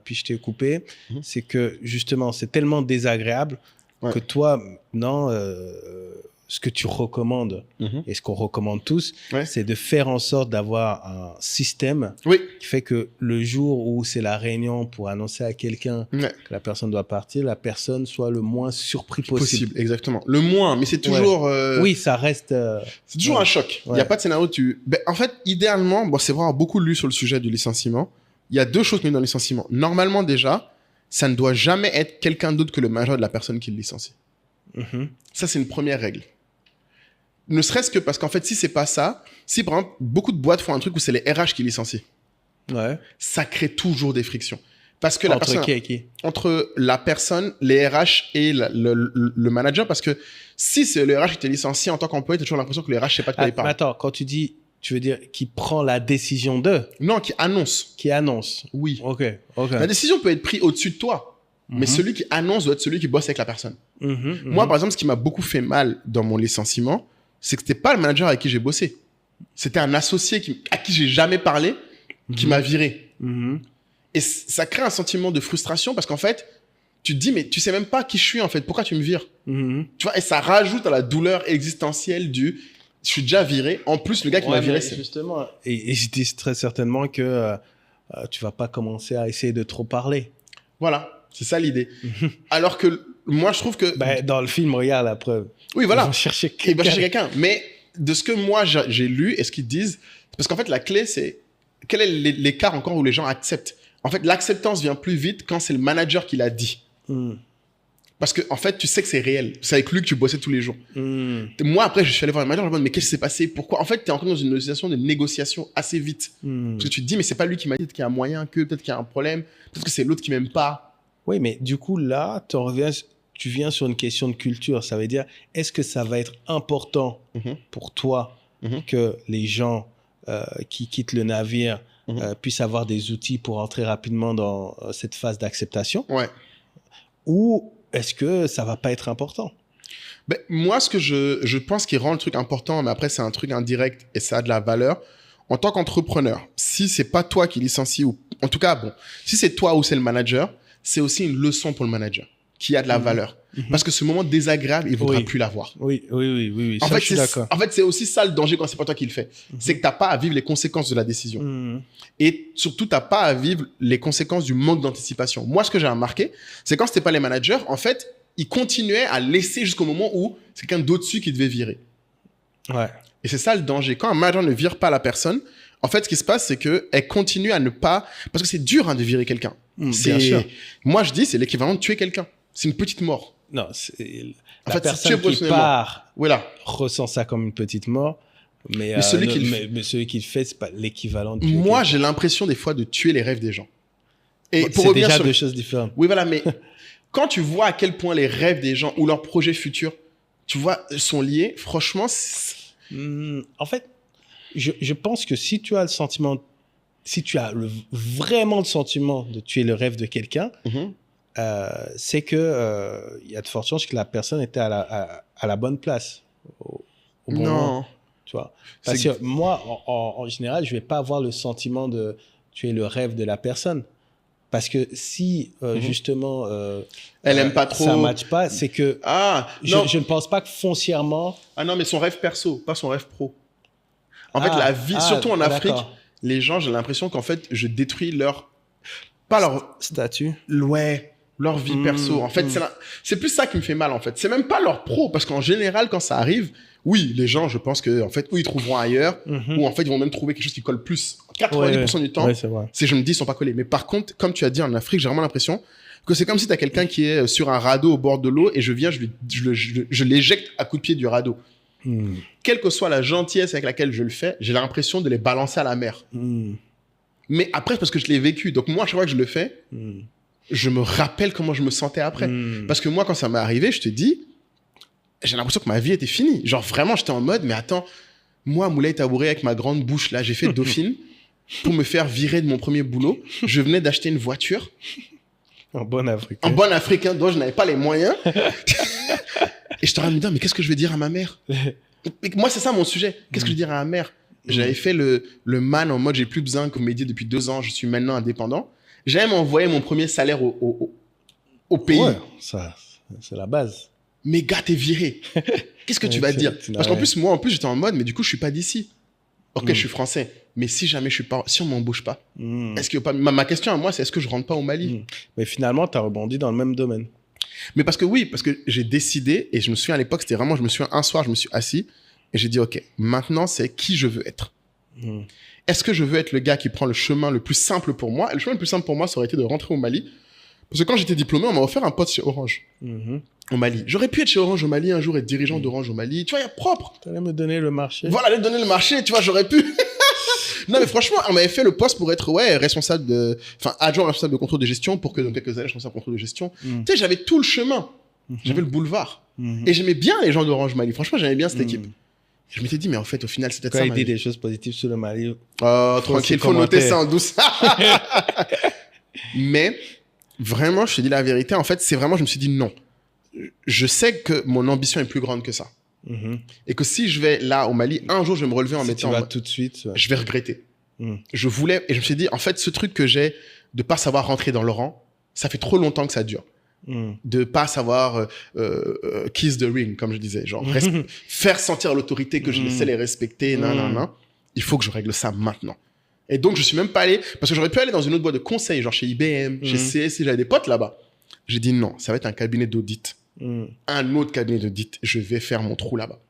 puis je t'ai coupé, c'est que justement, c'est tellement désagréable que toi, non, ce que tu recommandes et ce qu'on recommande tous, c'est de faire en sorte d'avoir un système qui fait que le jour où c'est la réunion pour annoncer à quelqu'un que la personne doit partir, la personne soit le moins surpris possible. Exactement. Le moins, mais c'est toujours... Oui, ça reste... c'est toujours un choc. Il n'y a pas de scénario où tu... Ben, en fait, idéalement, bon, c'est vraiment beaucoup lu sur le sujet du licenciement. Il y a deux choses dans le licenciement. Normalement, déjà, ça ne doit jamais être quelqu'un d'autre que le manager de la personne qui le licencie. Ça, c'est une première règle. Ne serait-ce que parce qu'en fait, si c'est pas ça, si par exemple, beaucoup de boîtes font un truc où c'est les RH qui licencient, ça crée toujours des frictions. Parce que entre la personne, les RH et le manager, parce que si c'est le RH qui te licencie en tant qu'employé, tu as toujours l'impression que le RH ne sait pas de quoi il parle. Attends, quand tu dis, tu veux dire qui prend la décision de? Non, qui annonce. Qui annonce. Oui. Ok. La décision peut être prise au-dessus de toi, mais celui qui annonce doit être celui qui bosse avec la personne. Moi, par exemple, ce qui m'a beaucoup fait mal dans mon licenciement, c'est que c'était pas le manager avec qui j'ai bossé. C'était un associé à qui j'ai jamais parlé, qui m'a viré. Et ça crée un sentiment de frustration parce qu'en fait, tu te dis, mais tu sais même pas qui je suis en fait. Pourquoi tu me vires? Tu vois, et ça rajoute à la douleur existentielle je suis déjà viré. En plus, le gars qui m'a viré, c'est... Justement, et je dis très certainement que tu vas pas commencer à essayer de trop parler. Voilà, c'est ça l'idée. Alors que moi, je trouve que... dans le film, regarde la preuve. Oui, voilà. Ils vont chercher quelqu'un. Mais de ce que moi, j'ai lu et ce qu'ils disent, parce qu'en fait, la clé, c'est quel est l'écart encore où les gens acceptent. En fait, l'acceptance vient plus vite quand c'est le manager qui l'a dit. Parce que en fait, tu sais que c'est réel. C'est avec lui que tu bossais tous les jours. Moi, après, je suis allé voir le manager, je me demande, mais qu'est-ce qui s'est passé? Pourquoi? En fait, tu es encore dans une situation de négociation assez vite. Parce que tu te dis, mais c'est pas lui qui m'a dit, peut-être qu'il y a un moyen, peut-être qu'il y a un problème, peut-être que c'est l'autre qui m'aime pas. Oui, mais du coup, là, tu viens sur une question de culture. Ça veut dire, est-ce que ça va être important pour toi que les gens qui quittent le navire puissent avoir des outils pour entrer rapidement dans cette phase d'acceptation? Ou est-ce que ça va pas être important? Moi, ce que je pense qui rend le truc important, mais après, c'est un truc indirect et ça a de la valeur. En tant qu'entrepreneur, si c'est pas toi qui licencie, ou en tout cas, bon, si c'est toi ou c'est le manager, c'est aussi une leçon pour le manager qui a de la valeur. Parce que ce moment désagréable, il ne voudra plus l'avoir. Oui. En Ça, fait, je suis d'accord. En fait, c'est aussi ça le danger quand c'est pas toi qui le fais. C'est que tu n'as pas à vivre les conséquences de la décision. Et surtout, tu n'as pas à vivre les conséquences du manque d'anticipation. Moi, ce que j'ai remarqué, c'est quand ce n'était pas les managers, en fait, ils continuaient à laisser jusqu'au moment où c'est quelqu'un d'au-dessus qui devait virer. Et c'est ça le danger. Quand un manager ne vire pas la personne, en fait, ce qui se passe, c'est qu'elle continue à ne pas... Parce que c'est dur de virer quelqu'un. Bien sûr. Moi, je dis, c'est l'équivalent de tuer quelqu'un. C'est une petite mort. Non, En la fait, personne qui part voilà. ressent ça comme une petite mort, mais celui qui le fait, c'est pas l'équivalent de tuer Moi, quelqu'un. j'ai l'impression des fois de tuer les rêves des gens. Et Bon, pour c'est revenir déjà sur... deux choses différentes. Oui, voilà, mais quand tu vois à quel point les rêves des gens ou leurs projets futurs, tu vois, sont liés, franchement... En fait, je pense que si tu as le sentiment, si tu as vraiment le sentiment de tuer le rêve de quelqu'un, c'est que il y a de fortes chances que la personne était à la bonne place au bon moment, tu vois. Parce que moi, en général, je vais pas avoir le sentiment de tuer le rêve de la personne, parce que si justement elle aime pas trop, ça matche pas, c'est que je ne pense pas que foncièrement. Ah non, mais son rêve perso, pas son rêve pro. En fait, la vie, surtout en Afrique, les gens, j'ai l'impression qu'en fait, je détruis leur statut. Ouais. Leur vie perso. En fait, c'est plus ça qui me fait mal, en fait. C'est même pas leur pro, parce qu'en général, quand ça arrive, oui, les gens, je pense que, en fait, ou ils trouveront ailleurs, ou en fait, ils vont même trouver quelque chose qui colle plus. 90% du temps, c'est je me dis, ils sont pas collés. Mais par contre, comme tu as dit, en Afrique, j'ai vraiment l'impression que c'est comme si tu as quelqu'un qui est sur un radeau au bord de l'eau et je viens, je l'éjecte à coups de pied du radeau. Quelle que soit la gentillesse avec laquelle je le fais, j'ai l'impression de les balancer à la mer. Mais après, parce que je l'ai vécu. Donc moi, à chaque fois que je le fais, je me rappelle comment je me sentais après. Parce que moi, quand ça m'est arrivé, je te dis, j'ai l'impression que ma vie était finie. Genre vraiment, j'étais en mode, mais attends, moi, Moulay Tabouré, avec ma grande bouche, là, j'ai fait Dauphine pour me faire virer de mon premier boulot. Je venais d'acheter une voiture. Un bon Africain. Un bon Africain dont je n'avais pas les moyens. Et je t'aurais me dire, mais qu'est-ce que je vais dire à ma mère? Moi, c'est ça mon sujet. Qu'est-ce que je vais dire à ma mère? J'avais fait le man en mode, j'ai plus besoin que m'aider depuis 2 ans, je suis maintenant indépendant. J'avais même envoyé mon premier salaire au pays. Ouais, ça, c'est la base. Mais gars, t'es viré. Qu'est-ce que tu vas dire? Parce qu'en plus, moi, j'étais en mode, mais du coup, je suis pas d'ici. Ok, je suis français. Mais si jamais si on m'embauche pas, est-ce que ma question à moi, c'est est-ce que je rentre pas au Mali? Mais finalement, tu as rebondi dans le même domaine. Mais parce que j'ai décidé, et je me souviens à l'époque, c'était vraiment, un soir, je me suis assis, et j'ai dit, ok, maintenant, c'est qui je veux être. Est-ce que je veux être le gars qui prend le chemin le plus simple pour moi? Et le chemin le plus simple pour moi, ça aurait été de rentrer au Mali. Parce que quand j'étais diplômé, on m'a offert un poste chez Orange. Au Mali. J'aurais pu être chez Orange au Mali un jour, être dirigeant d'Orange au Mali. Tu vois, il y a propre. Tu allais me donner le marché. Voilà, allais me donner le marché, tu vois, j'aurais pu. Non, mais franchement, on m'avait fait le poste pour être, adjoint responsable de contrôle de gestion pour que dans quelques années, je fasse un contrôle de gestion. Tu sais, j'avais tout le chemin. J'avais le boulevard. Et j'aimais bien les gens d'Orange Mali. Franchement, j'aimais bien cette équipe. Je m'étais dit, mais en fait, au final, c'est peut-être ça. Quand il dit des choses positives sur le Mali. Oh, tranquille, faut noter ça en douce. Mais, vraiment, je te dis la vérité. En fait, c'est vraiment, je me suis dit non. Je sais que mon ambition est plus grande que ça. Et que si je vais là, au Mali, un jour, je vais me relever en mettant... Si tu vas tout de suite... Je vais regretter. Je voulais... Et je me suis dit, en fait, ce truc que j'ai de pas savoir rentrer dans le rang, ça fait trop longtemps que ça dure. De pas savoir kiss the ring, comme je disais, genre faire sentir l'autorité que je sais les respecter, il faut que je règle ça maintenant. Et donc je suis même pas allé, parce que j'aurais pu aller dans une autre boîte de conseil, genre chez IBM, chez CSC, j'avais des potes là-bas. J'ai dit non, ça va être un cabinet d'audit, un autre cabinet d'audit, je vais faire mon trou là-bas.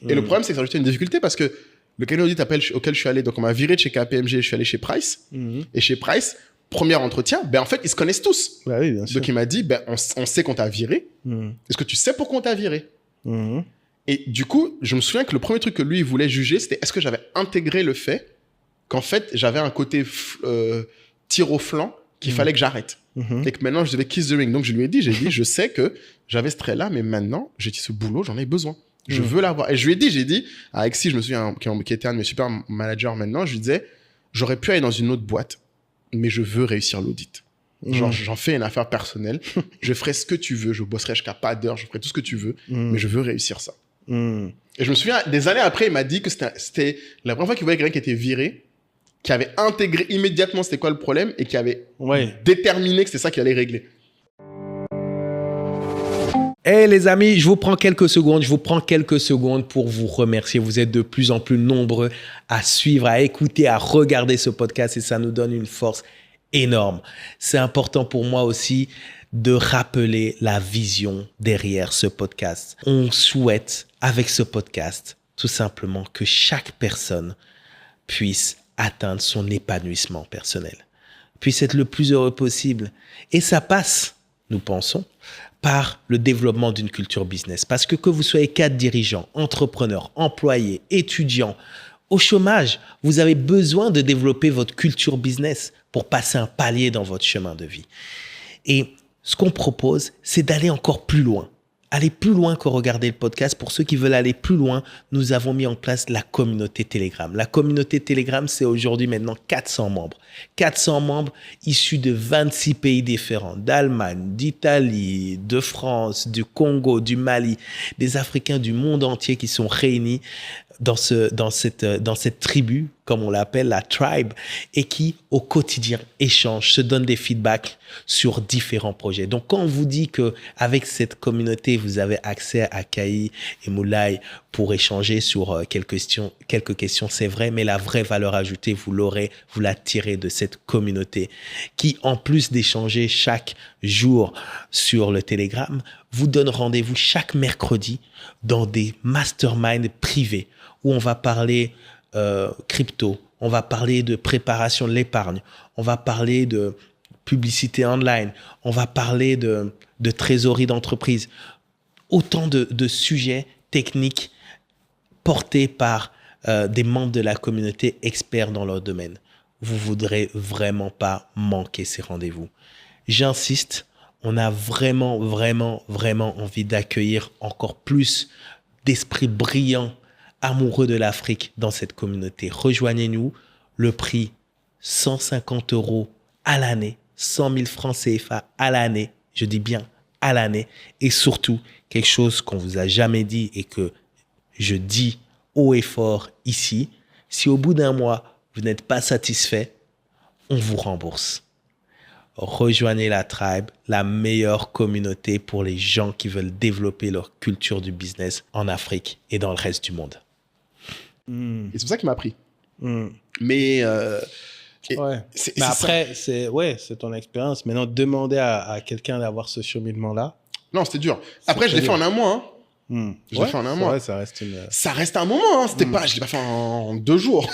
Et le problème, c'est que ça a ajouté une difficulté parce que le cabinet d'audit auquel je suis allé, donc on m'a viré de chez KPMG, je suis allé chez Price, et chez Price, premier entretien, en fait, ils se connaissent tous. Bah oui, bien sûr. Donc, il m'a dit, on sait qu'on t'a viré. Est-ce que tu sais pourquoi on t'a viré? Et du coup, je me souviens que le premier truc que lui, il voulait juger, c'était est-ce que j'avais intégré le fait qu'en fait, j'avais un côté tir au flanc qu'il fallait que j'arrête. Et que maintenant, je devais kiss the ring. Donc, je lui ai dit, je sais que j'avais ce trait-là, mais maintenant, j'ai dit, ce boulot, j'en ai besoin. Je veux l'avoir. Et je lui ai dit, à Alexis, je me souviens, qui était un de mes super managers maintenant, je lui disais, j'aurais pu aller dans une autre boîte, mais je veux réussir l'audit. Genre, j'en fais une affaire personnelle. Je ferai ce que tu veux. Je bosserai jusqu'à pas d'heure. Je ferai tout ce que tu veux. Mais je veux réussir ça. Et je me souviens, des années après, il m'a dit que c'était la première fois qu'il voyait quelqu'un qui était viré, qui avait intégré immédiatement c'était quoi le problème et qui avait déterminé que c'était ça qu'il allait régler. Hey les amis, je vous prends quelques secondes pour vous remercier. Vous êtes de plus en plus nombreux à suivre, à écouter, à regarder ce podcast et ça nous donne une force énorme. C'est important pour moi aussi de rappeler la vision derrière ce podcast. On souhaite, avec ce podcast, tout simplement que chaque personne puisse atteindre son épanouissement personnel, puisse être le plus heureux possible. Et ça passe, nous pensons, par le développement d'une culture business. Parce que vous soyez cadre dirigeant, entrepreneur, employé, étudiant, au chômage, vous avez besoin de développer votre culture business pour passer un palier dans votre chemin de vie. Et ce qu'on propose, c'est d'aller encore plus loin. Aller plus loin que regarder le podcast. Pour ceux qui veulent aller plus loin, nous avons mis en place la communauté Telegram. La communauté Telegram, c'est aujourd'hui maintenant 400 membres. 400 membres issus de 26 pays différents, d'Allemagne, d'Italie, de France, du Congo, du Mali, des Africains du monde entier qui sont réunis dans cette tribu, comme on l'appelle, la tribe, et qui, au quotidien, échangent, se donnent des feedbacks sur différents projets. Donc, quand on vous dit qu'avec cette communauté, vous avez accès à Kai et Moulay pour échanger sur quelques questions, c'est vrai, mais la vraie valeur ajoutée, vous la tirez de cette communauté qui, en plus d'échanger chaque jour sur le Telegram, vous donne rendez-vous chaque mercredi dans des masterminds privés où on va parler crypto, on va parler de préparation de l'épargne, on va parler de publicité online, on va parler de trésorerie d'entreprise. Autant de sujets techniques portés par des membres de la communauté experts dans leur domaine. Vous ne voudrez vraiment pas manquer ces rendez-vous. J'insiste, on a vraiment, vraiment, vraiment envie d'accueillir encore plus d'esprits brillants, amoureux de l'Afrique dans cette communauté. Rejoignez-nous, le prix 150 € à l'année, 100 000 francs CFA à l'année, je dis bien à l'année, et surtout quelque chose qu'on vous a jamais dit et que je dis haut et fort ici, si au bout d'un mois, vous n'êtes pas satisfait, on vous rembourse. Rejoignez la tribe, la meilleure communauté pour les gens qui veulent développer leur culture du business en Afrique et dans le reste du monde. Et c'est pour ça qu'il m'a pris. Mais mais après, c'est ton expérience. Maintenant, demander à quelqu'un d'avoir ce cheminement-là. Non, c'était dur. Après, je l'ai fait en un mois. Je l'ai fait en un mois. Ouais, ça reste un moment. C'était pas, je l'ai pas fait en 2 jours.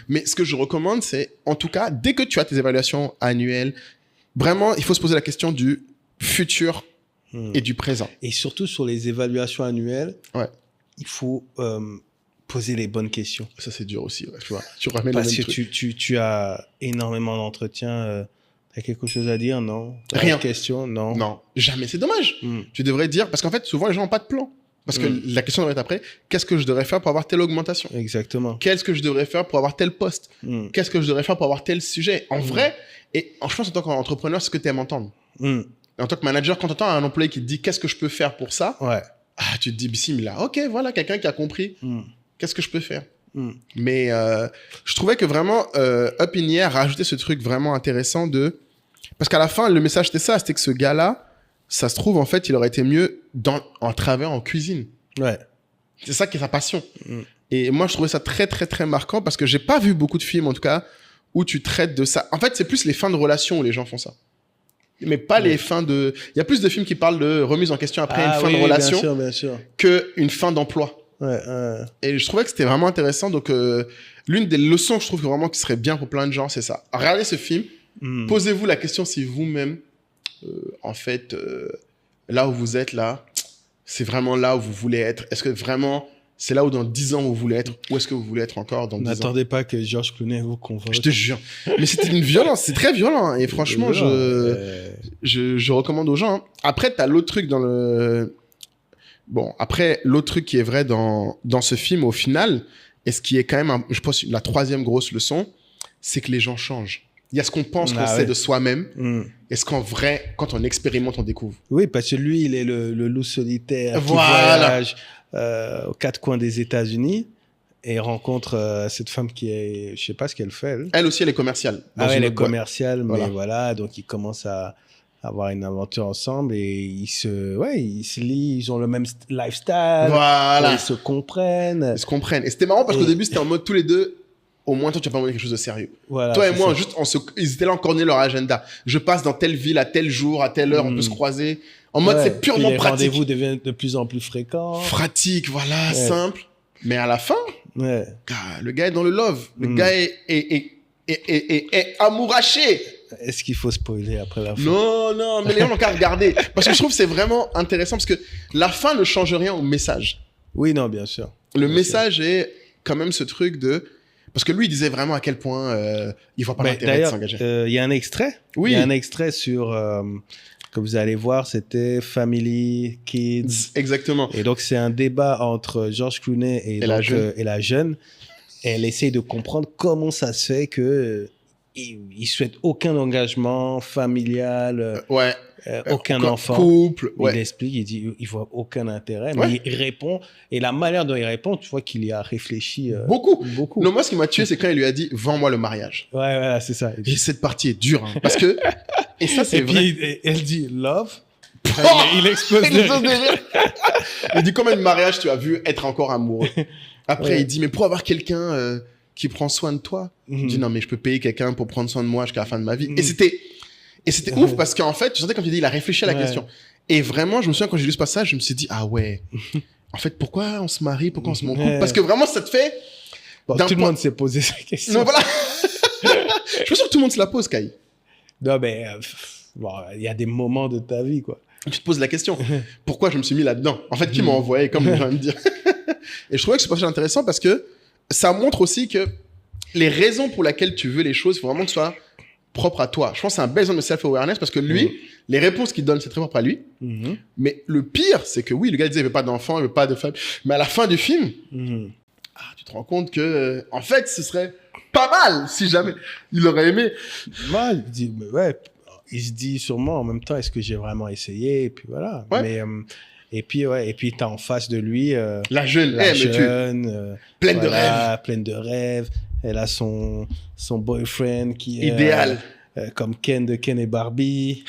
Mais ce que je recommande, c'est, en tout cas, dès que tu as tes évaluations annuelles, vraiment, il faut se poser la question du futur et du présent. Et surtout sur les évaluations annuelles, il faut poser les bonnes questions. Ça, c'est dur aussi, tu vois. Tu ramènes parce que tu as énormément d'entretiens. Tu as quelque chose à dire, non? Rien. Question, non. Non, jamais. C'est dommage. Tu devrais dire, parce qu'en fait, souvent, les gens n'ont pas de plan. Parce que la question devrait être après, qu'est-ce que je devrais faire pour avoir telle augmentation? Exactement. Qu'est-ce que je devrais faire pour avoir tel poste? Qu'est-ce que je devrais faire pour avoir tel sujet? En vrai, et je pense en tant qu'entrepreneur, c'est ce que tu aimes entendre. En tant que manager, quand tu entends un employé qui te dit qu'est-ce que je peux faire pour ça, tu te dis, bismillah, ok, voilà, quelqu'un qui a compris. Qu'est-ce que je peux faire? Mais je trouvais que vraiment, Up in Here rajoutait ce truc vraiment intéressant de... Parce qu'à la fin, le message, c'était que ce gars-là, ça se trouve, en fait, il aurait été mieux en travaillant en cuisine. Ouais. C'est ça qui est sa passion. Et moi, je trouvais ça très, très, très marquant parce que j'ai pas vu beaucoup de films, en tout cas, où tu traites de ça. En fait, c'est plus les fins de relation où les gens font ça. Mais pas les fins de... Il y a plus de films qui parlent de remise en question après une fin de relation bien sûr. qu'une fin d'emploi. Et je trouvais que c'était vraiment intéressant. Donc, l'une des leçons que je trouve vraiment qui serait bien pour plein de gens, c'est ça. Regardez ce film. Posez-vous la question si vous-même, en fait, là où vous êtes là, c'est vraiment là où vous voulez être. Est-ce que vraiment, c'est là où dans 10 ans vous voulez être? Ou est-ce que vous voulez être encore dans 10 ans? N'attendez pas que Georges Clooney vous convoque. Je te jure. Mais c'était une violence. C'est très violent. Hein. Et franchement, je recommande aux gens. Hein. Après, t'as l'autre truc dans le... Bon, après, l'autre truc qui est vrai dans ce film, au final, et ce qui est quand même, je pense, la troisième grosse leçon, c'est que les gens changent. Il y a ce qu'on pense qu'on sait de soi-même, et ce qu'en vrai, quand on expérimente, on découvre. Oui, parce que lui, il est le loup solitaire qui voyage aux 4 coins des États-Unis et rencontre cette femme qui est... Je sais pas ce qu'elle fait. Elle aussi, elle est commerciale. Elle est commerciale, mais voilà, donc ils commencent à avoir une aventure ensemble et ils se lient, ils ont le même lifestyle. Voilà. Ils se comprennent. Et c'était marrant parce qu'au début, c'était en mode tous les deux, au moins toi, tu vas pas envoyer quelque chose de sérieux. Voilà, toi et moi, juste, ils étaient là, on coordonnait leur agenda. Je passe dans telle ville à tel jour, à telle heure, on peut se croiser. En mode, c'est purement pratique. Les rendez-vous deviennent de plus en plus fréquents. Pratique, voilà, simple. Mais à la fin, le gars est dans le love. Le gars est amouraché. Est-ce qu'il faut spoiler après la fin? Non, mais les gens n'ont qu'à regarder. Parce que je trouve que c'est vraiment intéressant parce que la fin ne change rien au message. Oui, non, bien sûr. Le message est quand même ce truc de... Parce que lui, il disait vraiment à quel point il voit pas l'intérêt de s'engager. Il y a un extrait. Oui. Il y a un extrait sur... que vous allez voir, c'était Family, Kids. Exactement. Et donc, c'est un débat entre George Clooney et la jeune. Et elle essaye de comprendre comment ça se fait que il souhaite aucun engagement familial, aucun enfant. Couple. Il explique, il dit, il voit aucun intérêt, mais il répond. Et la manière dont il répond, tu vois qu'il y a réfléchi. Beaucoup. Non, moi, ce qui m'a tué, c'est quand il lui a dit, vends-moi le mariage. Ouais, voilà, c'est ça. Et cette partie est dure, hein, parce que, et ça, c'est vrai. Et puis, elle dit, love. Il explose de rire. Il dit, combien de mariages tu as vu être encore amoureux? Après, il dit, mais pour avoir quelqu'un qui prend soin de toi, il dit, non, mais je peux payer quelqu'un pour prendre soin de moi jusqu'à la fin de ma vie. Et c'était ouf parce qu'en fait, tu sentais, comme tu dis, il a réfléchi à la question. Et vraiment, je me souviens, quand j'ai lu ce passage, je me suis dit, ah ouais, en fait, pourquoi on se marie, pourquoi on se met en couple? Parce que vraiment, ça te fait... Bon, tout le monde s'est posé cette question. Non, voilà. Je suis sûr que tout le monde se la pose, Kai. Non, mais il y a des moments de ta vie, quoi. Tu te poses la question, pourquoi je me suis mis là-dedans? En fait, qui m'a envoyé, comme les gens me dire. Et je trouvais que ce passage intéressant parce que ça montre aussi que les raisons pour lesquelles tu veux les choses, il faut vraiment que ce soit propre à toi. Je pense que c'est un bel exemple de self-awareness parce que lui, les réponses qu'il donne, c'est très propre à lui. Mais le pire, c'est que oui, le gars disait, il veut pas d'enfant, il veut pas de femme. Mais à la fin du film, tu te rends compte que, en fait, ce serait pas mal si jamais il aurait aimé. Moi, il se dit sûrement en même temps, est-ce que j'ai vraiment essayé? Et puis voilà. Mais, et puis t'as en face de lui la jeune, pleine de rêves. Pleine de rêves. Elle a son boyfriend qui est idéal. Comme Ken de Ken et Barbie,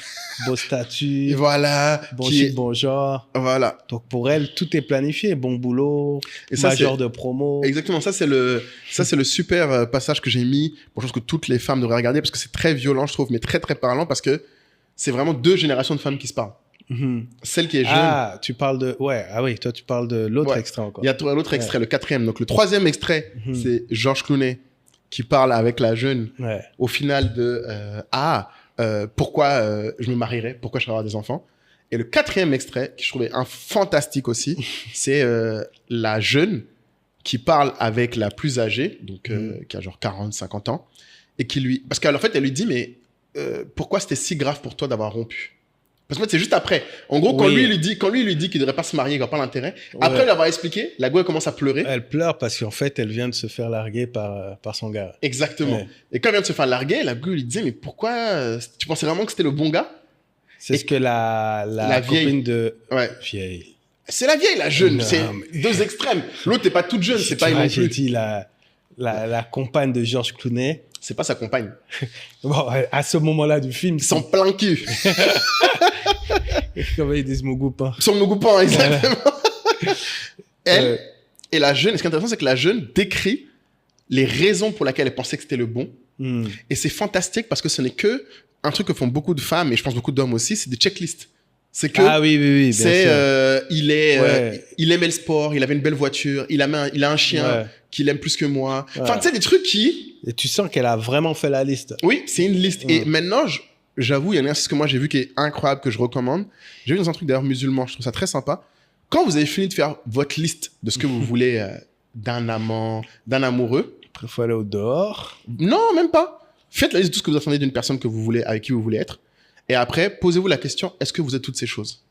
beau statut, et voilà, bon genre. Voilà. Donc pour elle, tout est planifié, bon boulot, et major de promo. Exactement, ça c'est le super passage que j'ai mis. Bon, je pense que toutes les femmes devraient regarder parce que c'est très violent, je trouve, mais très très parlant parce que c'est vraiment deux générations de femmes qui se parlent. Celle qui est jeune. Ah, tu parles de... toi tu parles de l'autre extrait encore. Il y a l'autre extrait, le 4e. Donc le 3e extrait, c'est George Clooney qui parle avec la jeune au final de pourquoi je me marierais, pourquoi je vais avoir des enfants. Et le 4e extrait, que je trouvais fantastique aussi, c'est la jeune qui parle avec la plus âgée, donc qui a genre 40-50 ans, et qui lui... Parce qu'en fait, elle lui dit, mais pourquoi c'était si grave pour toi d'avoir rompu? Parce qu'en fait, c'est juste après. En gros, quand lui lui dit qu'il devrait pas se marier, qu'il n'a pas l'intérêt, après lui avoir expliqué, la go, elle commence à pleurer. Elle pleure parce qu'en fait, elle vient de se faire larguer par son gars. Exactement. Et quand elle vient de se faire larguer, la go lui disait, mais pourquoi tu pensais vraiment que c'était le bon gars? C'est ce que la copine de... Vieille. C'est la vieille, la jeune. C'est deux extrêmes. L'autre n'est pas toute jeune, c'est pas une non plus. J'ai dit la compagne de George Clooney. C'est pas sa compagne. Bon, à ce moment-là du film... Son plein cul. Comment ils disent Mogoupin. Son Mogoupin, exactement. Elle, et la jeune, ce qui est intéressant, c'est que la jeune décrit les raisons pour lesquelles elle pensait que c'était le bon. Et c'est fantastique parce que ce n'est que un truc que font beaucoup de femmes, et je pense beaucoup d'hommes aussi, c'est des checklists. C'est que bien sûr. Il aimait le sport, il avait une belle voiture, il a un chien qu'il aime plus que moi. Enfin, tu sais, des trucs qui... Et tu sens qu'elle a vraiment fait la liste. Oui, c'est une liste. Et maintenant, j'avoue, il y en a un, c'est ce que moi j'ai vu qui est incroyable, que je recommande. J'ai vu dans un truc d'ailleurs musulman, je trouve ça très sympa. Quand vous avez fini de faire votre liste de ce que vous voulez d'un amant, d'un amoureux... Il faut aller au dehors. Non, même pas. Faites la liste de tout ce que vous attendez d'une personne que vous voulez, avec qui vous voulez être. Et après, posez-vous la question, est-ce que vous êtes toutes ces choses?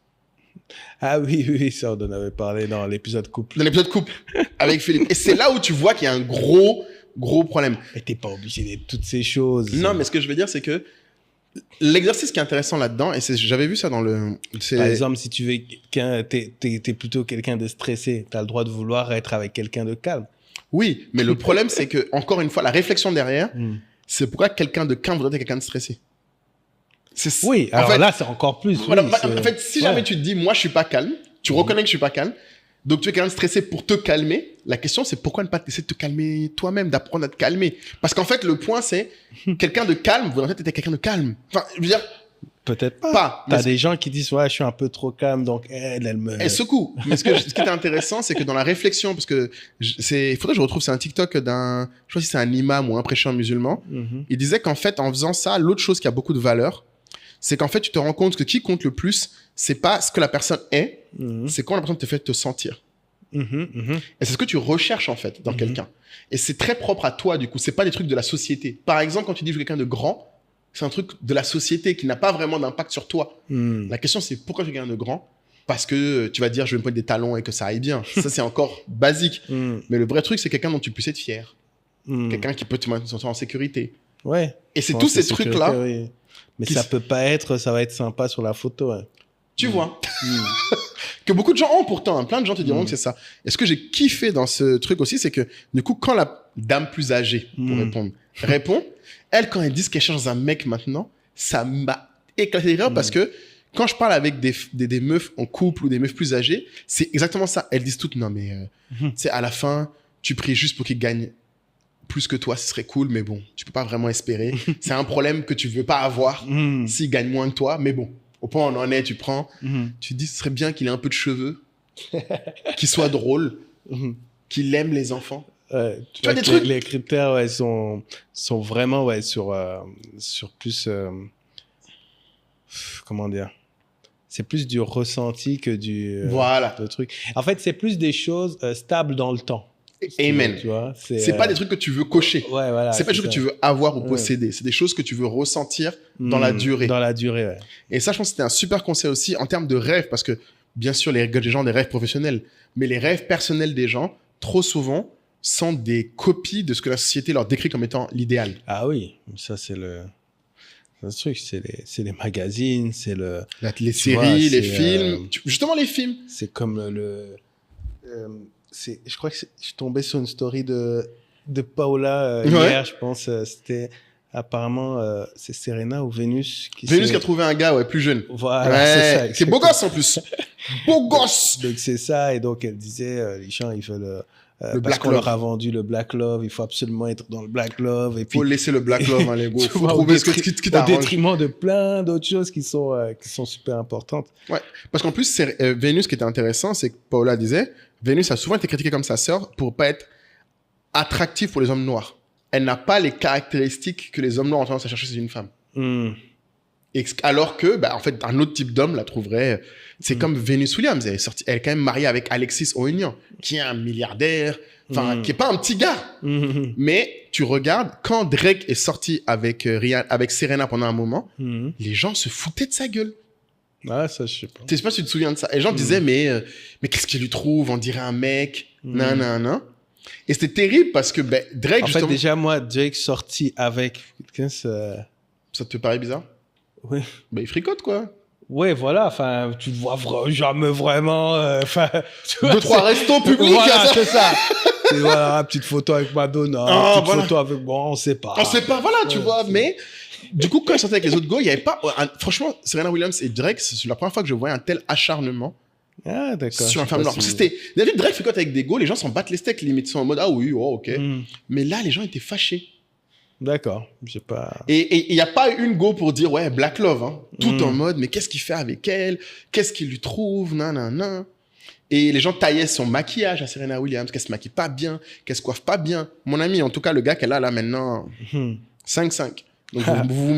Ah oui, ça, on en avait parlé dans l'épisode couple. Dans l'épisode couple, avec Philippe. Et c'est là où tu vois qu'il y a un gros problème. Mais t'es pas obligé d'être toutes ces choses. Non, mais ce que je veux dire, c'est que l'exercice qui est intéressant là-dedans, et j'avais vu ça dans le... Par exemple, si tu veux t'es plutôt quelqu'un de stressé, t'as le droit de vouloir être avec quelqu'un de calme. Oui, mais le problème, c'est que, encore une fois, la réflexion derrière, c'est pourquoi quelqu'un de calme voudrait être quelqu'un de stressé. Oui, alors en fait, là, c'est encore plus. Voilà, en fait, si jamais tu te dis, moi, je suis pas calme, tu reconnais que je suis pas calme, donc tu es quelqu'un de stressé pour te calmer, la question, c'est pourquoi ne pas essayer de te calmer toi-même, d'apprendre à te calmer. Parce qu'en fait, le point, c'est quelqu'un de calme voudrait être quelqu'un de calme. Enfin, je veux dire, Peut-être pas. T'as des gens qui disent, ouais, je suis un peu trop calme, donc elle me... Elle secoue. Mais ce qui était intéressant, c'est que dans la réflexion, parce que il faudrait que je retrouve, c'est un TikTok d'un, je sais pas si c'est un imam ou un prêcheur musulman. Il disait qu'en fait, en faisant ça, l'autre chose qui a beaucoup de valeur, c'est qu'en fait, tu te rends compte que qui compte le plus, c'est pas ce que la personne est, c'est comment la personne te fait te sentir. Et c'est ce que tu recherches, en fait, dans quelqu'un. Et c'est très propre à toi, du coup. C'est pas des trucs de la société. Par exemple, quand tu dis je veux quelqu'un de grand, c'est un truc de la société qui n'a pas vraiment d'impact sur toi. La question, c'est pourquoi tu es quelqu'un de grand ? Parce que tu vas dire, je vais me mettre des talons et que ça aille bien. Ça, c'est encore basique. Mais le vrai truc, c'est quelqu'un dont tu puisses être fier. Quelqu'un qui peut te mettre en sécurité. Ouais. Et c'est tous ces trucs-là. Oui. Mais ça peut pas être, ça va être sympa sur la photo. Ouais. Tu vois. Que beaucoup de gens ont pourtant. Hein. Plein de gens te diront que c'est ça. Et ce que j'ai kiffé dans ce truc aussi, c'est que du coup, quand la dame plus âgée, pour répond, elle, quand elle dit qu'elle cherche un mec maintenant, ça m'a éclaté de rire parce que quand je parle avec des meufs en couple ou des meufs plus âgées, c'est exactement ça. Elles disent toutes, non mais, tu sais, à la fin, tu pries juste pour qu'ils gagnent plus que toi, ce serait cool, mais bon, tu peux pas vraiment espérer. C'est un problème que tu veux pas avoir s'ils gagnent moins que toi, mais bon, au point où on en est, tu prends, tu te dis, ce serait bien qu'il ait un peu de cheveux, qu'il soit drôle, qu'il aime les enfants. Tu vois des trucs. Les critères sont vraiment sur plus comment dire, c'est plus du ressenti que du de truc. En fait, c'est plus des choses stables dans le temps. Amen. Tu vois, c'est pas des trucs que tu veux cocher. Ouais, voilà, c'est pas des choses que tu veux avoir ou posséder. C'est des choses que tu veux ressentir dans la durée. Dans la durée, ouais. Et ça, je pense que c'était un super conseil aussi en termes de rêves, parce que bien sûr, les gens ont des rêves professionnels, mais les rêves personnels des gens, trop souvent, sont des copies de ce que la société leur décrit comme étant l'idéal. Ah oui, ça c'est le truc, c'est les magazines, c'est les séries, les films, justement les films. C'est comme je crois que je suis tombé sur une story de Paola hier, je pense, c'était apparemment c'est Serena ou Vénus qui a trouvé un gars plus jeune. Voilà, c'est ça. C'est beau gosse en plus. Beau gosse. Donc c'est ça, et donc elle disait les gens ils veulent parce qu'on leur a vendu le Black Love, il faut absolument être dans le Black Love. Et puis, faut laisser le Black Love, hein, les gars. Faut trouver ce qui t'arrange. Au détriment de plein d'autres choses qui sont super importantes. Ouais, parce qu'en plus, Vénus, ce qui était intéressant, c'est que Paola disait, Vénus a souvent été critiquée comme sa sœur pour pas être attractive pour les hommes noirs. Elle n'a pas les caractéristiques que les hommes noirs ont tendance à chercher chez une femme. Alors que, en fait, un autre type d'homme la trouverait... C'est comme Venus Williams. Elle est quand même mariée avec Alexis Ohanian, qui est un milliardaire, qui est pas un petit gars. Mais tu regardes, quand Drake est sorti avec Serena pendant un moment, les gens se foutaient de sa gueule. Ah, ça, je sais pas. Je sais pas si tu te souviens de ça. Et les gens disaient, mais qu'est-ce qu'il lui trouve? On dirait un mec. Non. Et c'était terrible parce que Drake, justement... En fait, déjà, moi, Drake sorti avec quelqu'un, ça te paraît bizarre? Oui. Il fricote, quoi. Ouais, voilà, enfin, tu ne vois jamais vraiment, 2-3 restos publics. Voilà, c'est ça. Et voilà, petite photo avec Madonna, photo avec, on sait pas. On sait pas, voilà, tu vois, mais du coup, quand je sortais avec les autres gars, il y avait pas, franchement, Serena Williams et Drake, c'est la première fois que je voyais un tel acharnement. Ah, d'accord. Sur un femme noire. C'était, d'habitude, Drake fricote avec des gars, les gens s'en battent les steaks, limite, sont en mode, ah oui, ok. Mais là, les gens étaient fâchés. D'accord, je sais pas. Et il n'y a pas une go pour dire, ouais, Black Love, hein. Tout en mode, mais qu'est-ce qu'il fait avec elle? Qu'est-ce qu'il lui trouve? Nanana. Et les gens taillaient son maquillage à Serena Williams, qu'elle se maquille pas bien, qu'elle se coiffe pas bien. Mon ami, en tout cas, le gars qu'elle a là maintenant, 5-5. Donc vous vous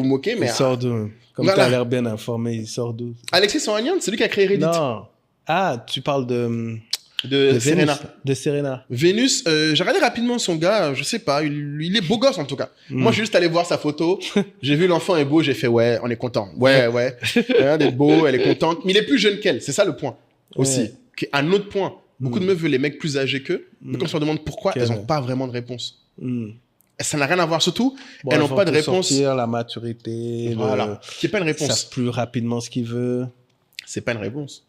moquez, mais... Il sort d'où? Comme tu as l'air bien informé, il sort d'où? Alexis Ohanian, c'est lui qui a créé Reddit. Non. Ah, tu parles de Serena. De Serena. Vénus, j'ai regardé rapidement son gars, je sais pas, il est beau gosse en tout cas. Moi, je suis juste allé voir sa photo, j'ai vu l'enfant est beau, j'ai fait ouais, on est content. Ouais. Elle est beau, elle est contente. Mais il est plus jeune qu'elle, c'est ça le point aussi. Un autre point, beaucoup de meufs veulent les mecs plus âgés qu'eux, mais quand on se demande pourquoi, elles n'ont pas vraiment de réponse. Ça n'a rien à voir, surtout, elles n'ont pas de réponse. La maturité, voilà, qui n'est pas une réponse. Ils savent plus rapidement ce qu'ils veulent. C'est pas une réponse.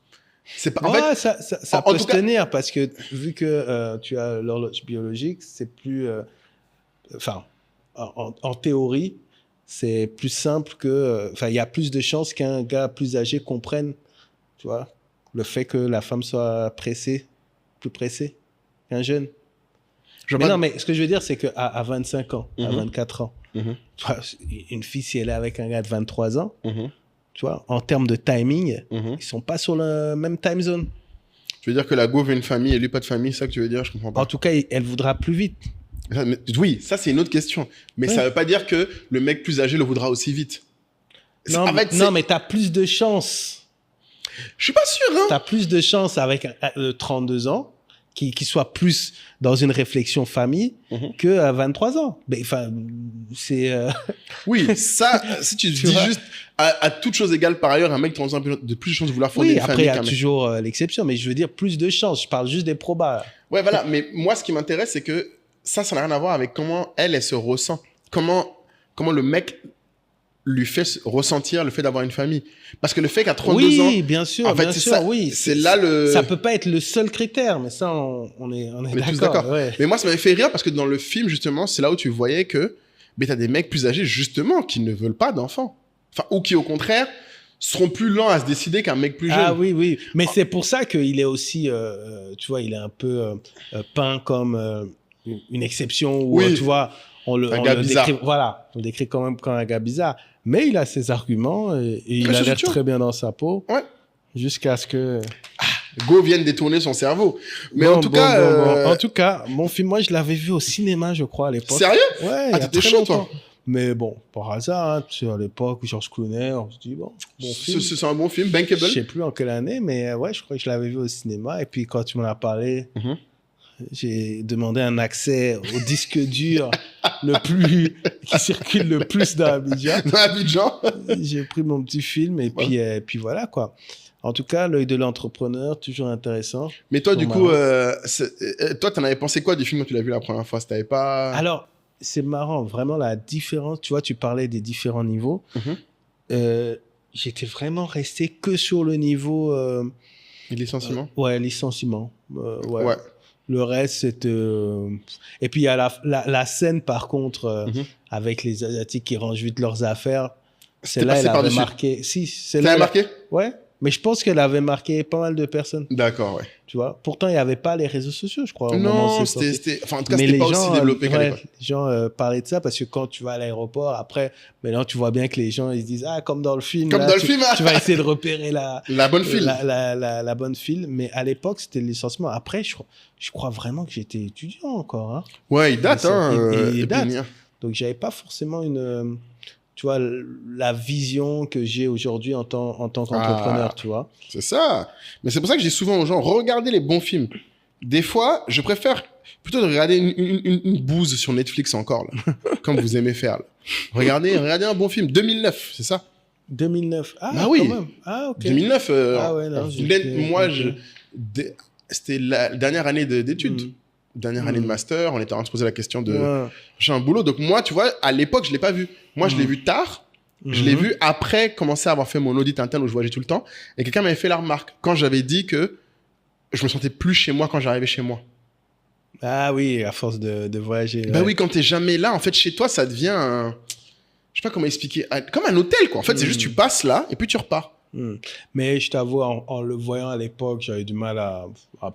C'est pas, en fait, ça peut se tenir parce que vu que tu as l'horloge biologique, c'est plus, en théorie, c'est plus simple que, il y a plus de chances qu'un gars plus âgé comprenne, tu vois, le fait que la femme soit plus pressée qu'un jeune. Mais ce que je veux dire, c'est qu'à 25 ans, à 24 ans, Tu vois, une fille, si elle est avec un gars de 23 ans, tu vois, en termes de timing, ils sont pas sur la même time zone. Tu veux dire que la go veut une famille et lui pas de famille, c'est ça que tu veux dire? Je comprends pas. En tout cas, elle voudra plus vite. Oui, ça c'est une autre question. Mais ça veut pas dire que le mec plus âgé le voudra aussi vite. Non, mais t'as plus de chance. Je suis pas sûr, hein. T'as plus de chance avec 32 ans qui soit plus dans une réflexion famille que à 23 ans. Mais enfin, c'est... Oui, ça, si tu dis juste à toute chose égale par ailleurs, un mec de 30 ans a de plus de chances de vouloir fonder une famille. Oui, après, il y a toujours l'exception, mais je veux dire plus de chance. Je parle juste des probas. Ouais, voilà. Mais moi, ce qui m'intéresse, c'est que ça n'a rien à voir avec comment elle se ressent. Comment le mec lui fait ressentir le fait d'avoir une famille. Parce que le fait qu'à 32 ans... Oui, bien sûr, en fait, bien sûr, ça, oui. C'est là le... Ça peut pas être le seul critère, mais ça, on est tous d'accord. Ouais. Mais moi, ça m'avait fait rire parce que dans le film, justement, c'est là où tu voyais que t'as des mecs plus âgés, justement, qui ne veulent pas d'enfants. Enfin, ou qui, au contraire, seront plus lents à se décider qu'un mec plus jeune. Ah oui, oui. Mais c'est pour ça qu'il est aussi, tu vois, il est un peu peint comme une exception où, tu vois, on le décrit, voilà, on le décrit quand même comme un gars bizarre. Mais il a ses arguments et il a l'air très bien dans sa peau. Ouais. Jusqu'à ce que... Go vienne détourner son cerveau. Mais en tout cas, mon film, moi, je l'avais vu au cinéma, je crois, à l'époque. Sérieux? Ouais. Ah, t'étais chaud, toi? Mais bon, par hasard, hein, tu sais, à l'époque, George Clooney, on se dit, bon film. C'est un bon film, bankable. Je sais plus en quelle année, mais ouais, je crois que je l'avais vu au cinéma. Et puis, quand tu m'en as parlé, j'ai demandé un accès au disque dur qui circule le plus dans Abidjan. Dans Abidjan. J'ai pris mon petit film et puis voilà, quoi. En tout cas, L'œil de l'entrepreneur, toujours intéressant. Mais toi, du coup, toi, t'en avais pensé quoi du film quand tu l'as vu la première fois? T'avais pas... Alors, c'est marrant, vraiment la différence. Tu vois, tu parlais des différents niveaux. J'étais vraiment resté que sur le niveau... licenciement? Ouais, licenciement. Ouais. Le reste, c'était... Et puis, il y a la scène, par contre, avec les Asiatiques qui rangent vite leurs affaires. Celle-là, elle avait marqué... Si, celle-là... Ça a marqué? Ouais. Mais je pense qu'elle avait marqué pas mal de personnes. D'accord, ouais. Tu vois, pourtant, il n'y avait pas les réseaux sociaux, je crois. Non, c'était... Enfin, en tout cas, c'était pas aussi développé qu'à l'époque. Les gens parlaient de ça parce que quand tu vas à l'aéroport, après, maintenant, tu vois bien que les gens, ils se disent, ah, comme dans le film. Comme là, dans le film. Tu vas essayer de repérer la bonne file. La bonne file. Mais à l'époque, c'était le licenciement. Après, je crois vraiment que j'étais étudiant encore. Hein. Ouais, il date, il date. Donc, j'avais pas forcément une... Tu vois, la vision que j'ai aujourd'hui en tant qu'entrepreneur, tu vois. C'est ça. Mais c'est pour ça que je dis souvent aux gens, regardez les bons films. Des fois, je préfère plutôt de regarder une bouse sur Netflix encore, là, comme vous aimez faire. Là. Regardez un bon film. 2009, c'est ça? 2009. Ah, bah oui. Quand même. Ah, ok. 2009, ah ouais, non, c'était la dernière année d'études. Dernière année de master, on était en train de se poser la question de j'ai un boulot. Donc moi, tu vois, à l'époque, je l'ai pas vu. Moi, je l'ai vu tard. Je l'ai vu après commencer à avoir fait mon audit interne où je voyageais tout le temps. Et quelqu'un m'avait fait la remarque quand j'avais dit que je me sentais plus chez moi quand j'arrivais chez moi. Ah oui, à force de voyager. Bah oui, quand t'es jamais là, en fait, chez toi, ça devient un... Je sais pas comment expliquer. Comme un hôtel, quoi. En fait, c'est juste tu passes là et puis tu repars. Mais je t'avoue, en le voyant à l'époque, j'avais du mal à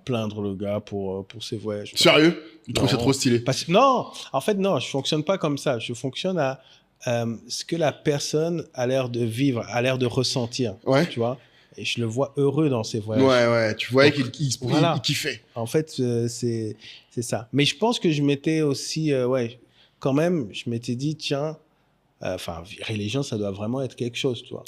plaindre le gars pour ses voyages. Sérieux? Tu trouves ça trop stylé? Non, en fait, non, je fonctionne pas comme ça. Je fonctionne à ce que la personne a l'air de vivre, a l'air de ressentir. Ouais. Tu vois? Et je le vois heureux dans ses voyages. Ouais. Tu voyais qu'il kiffait. En fait, c'est ça. Mais je pense que je m'étais aussi, quand même, je m'étais dit, tiens, virer les gens, ça doit vraiment être quelque chose, tu vois.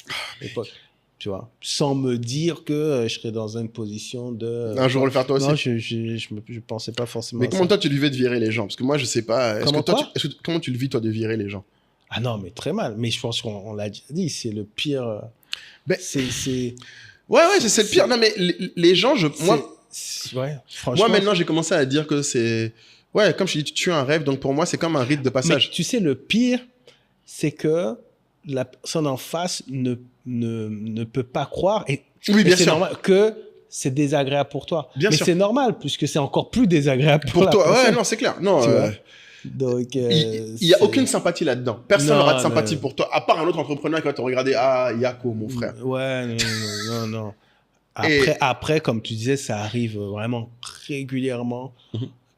Tu vois, sans me dire que je serais dans une position de... Un jour le faire toi aussi. Non, je pensais pas forcément à ça. Mais comment toi tu le vivais de virer les gens? Parce que moi je sais pas. Comment tu le vis toi de virer les gens? Ah non, mais très mal. Mais je pense qu'on l'a déjà dit, c'est le pire. Ouais, c'est le pire. Non mais les gens, franchement. Moi maintenant j'ai commencé à dire que c'est... Ouais, comme je dis, tu tues un rêve, donc pour moi c'est comme un rite de passage. Mais tu sais, le pire, c'est que la personne en face ne peut pas croire et c'est normal que c'est désagréable pour toi. Mais c'est normal puisque c'est encore plus désagréable pour toi. Ouais, non, c'est clair. Non, donc il y a aucune sympathie là-dedans. Personne n'aura de sympathie pour toi à part un autre entrepreneur qui va te regarder. Ah, Yako, mon frère. Ouais, non. Après, comme tu disais, ça arrive vraiment régulièrement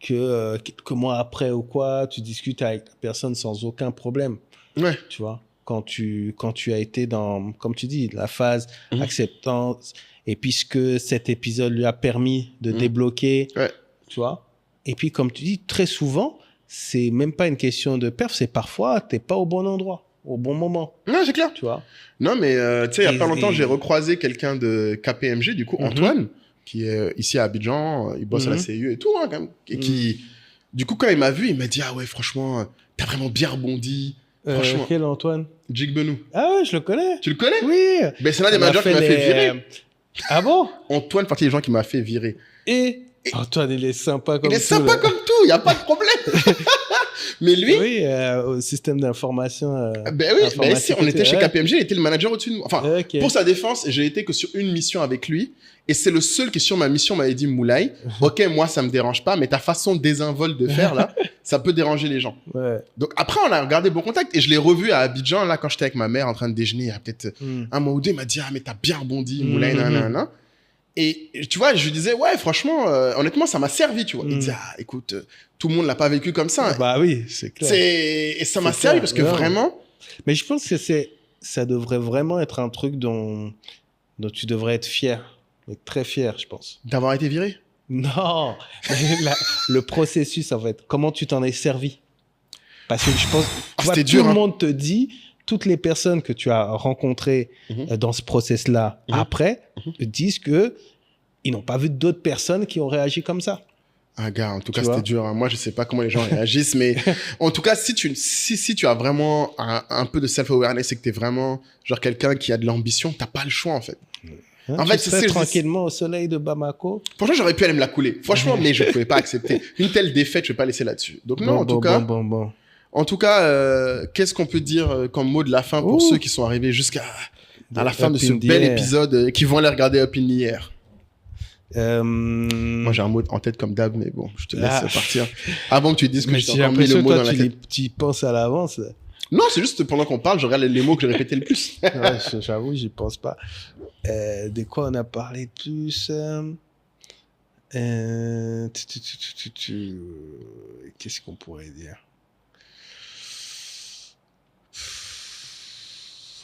quelques mois après ou quoi, tu discutes avec la personne sans aucun problème. Ouais. Tu vois, quand tu as été dans, comme tu dis, la phase acceptance, et puisque cet épisode lui a permis de débloquer, tu vois. Et puis, comme tu dis, très souvent, c'est même pas une question de perf, c'est parfois, t'es pas au bon endroit, au bon moment. Non, c'est clair. Tu vois. Non, mais tu sais, il y a pas longtemps, j'ai recroisé quelqu'un de KPMG, du coup, Antoine, qui est ici à Abidjan, il bosse à la CIE et tout, hein, quand même, et qui, du coup, quand il m'a vu, il m'a dit, ah ouais, franchement, t'as vraiment bien rebondi. Franchement. Quel Antoine? Jig Benou. Ah ouais, je le connais. Tu le connais? Oui. Ben, c'est l'un des managers qui m'a fait virer. Ah bon? Antoine fait partie des gens qui m'a fait virer. Et Antoine, il est sympa comme tout. Il est sympa comme tout, il n'y a pas de problème. Mais lui... Oui, au système d'information. Ben oui, ben si, on était chez KPMG, il était le manager au-dessus de moi. Enfin, pour sa défense, j'ai été que sur une mission avec lui. Et c'est le seul qui, sur ma mission, m'avait dit, Moulay, ok, moi, ça me dérange pas, mais ta façon désinvolte de faire, là, ça peut déranger les gens. Ouais. Donc après, on a gardé bon contact. Et je l'ai revu à Abidjan, là, quand j'étais avec ma mère en train de déjeuner, il y a peut-être un mois ou deux, il m'a dit, ah, mais t'as bien rebondi, Moulay, nanana. Et tu vois, je lui disais, ouais, franchement, honnêtement, ça m'a servi, tu vois. Il disait, ah, écoute, tout le monde l'a pas vécu comme ça. Bah oui, c'est clair. Et ça m'a servi parce que vraiment... Mais je pense que ça devrait vraiment être un truc dont tu devrais être fier. Être très fier, je pense. D'avoir été viré? Non. Le processus, en fait. Comment tu t'en es servi? Parce que je pense que tout le monde te dit... Toutes les personnes que tu as rencontrées dans ce process-là après disent que ils n'ont pas vu d'autres personnes qui ont réagi comme ça. Ah gars, en tout cas, c'était dur. Hein. Moi, je sais pas comment les gens réagissent, mais en tout cas, si tu as vraiment un peu de self-awareness et que tu es vraiment genre quelqu'un qui a de l'ambition, t'as pas le choix en fait. En fait, c'est tranquillement au soleil de Bamako. Franchement, j'aurais pu aller me la couler. Franchement, mais je pouvais pas accepter une telle défaite. Je vais pas laisser là-dessus. Donc non, en tout cas. En tout cas, qu'est-ce qu'on peut dire comme mot de la fin pour ceux qui sont arrivés jusqu'à la fin de ce bel épisode, qui vont aller regarder Up in the Air? Moi, j'ai un mot en tête comme d'hab, mais bon, je te laisse partir. Avant que tu dises que je t'ai encore mis le mot dans la tête. Tu penses à l'avance. Non, c'est juste pendant qu'on parle, je regarde les mots que j'ai répétés le plus. Ouais, j'avoue, j'y pense pas. De quoi on a parlé plus Qu'est-ce qu'on pourrait dire?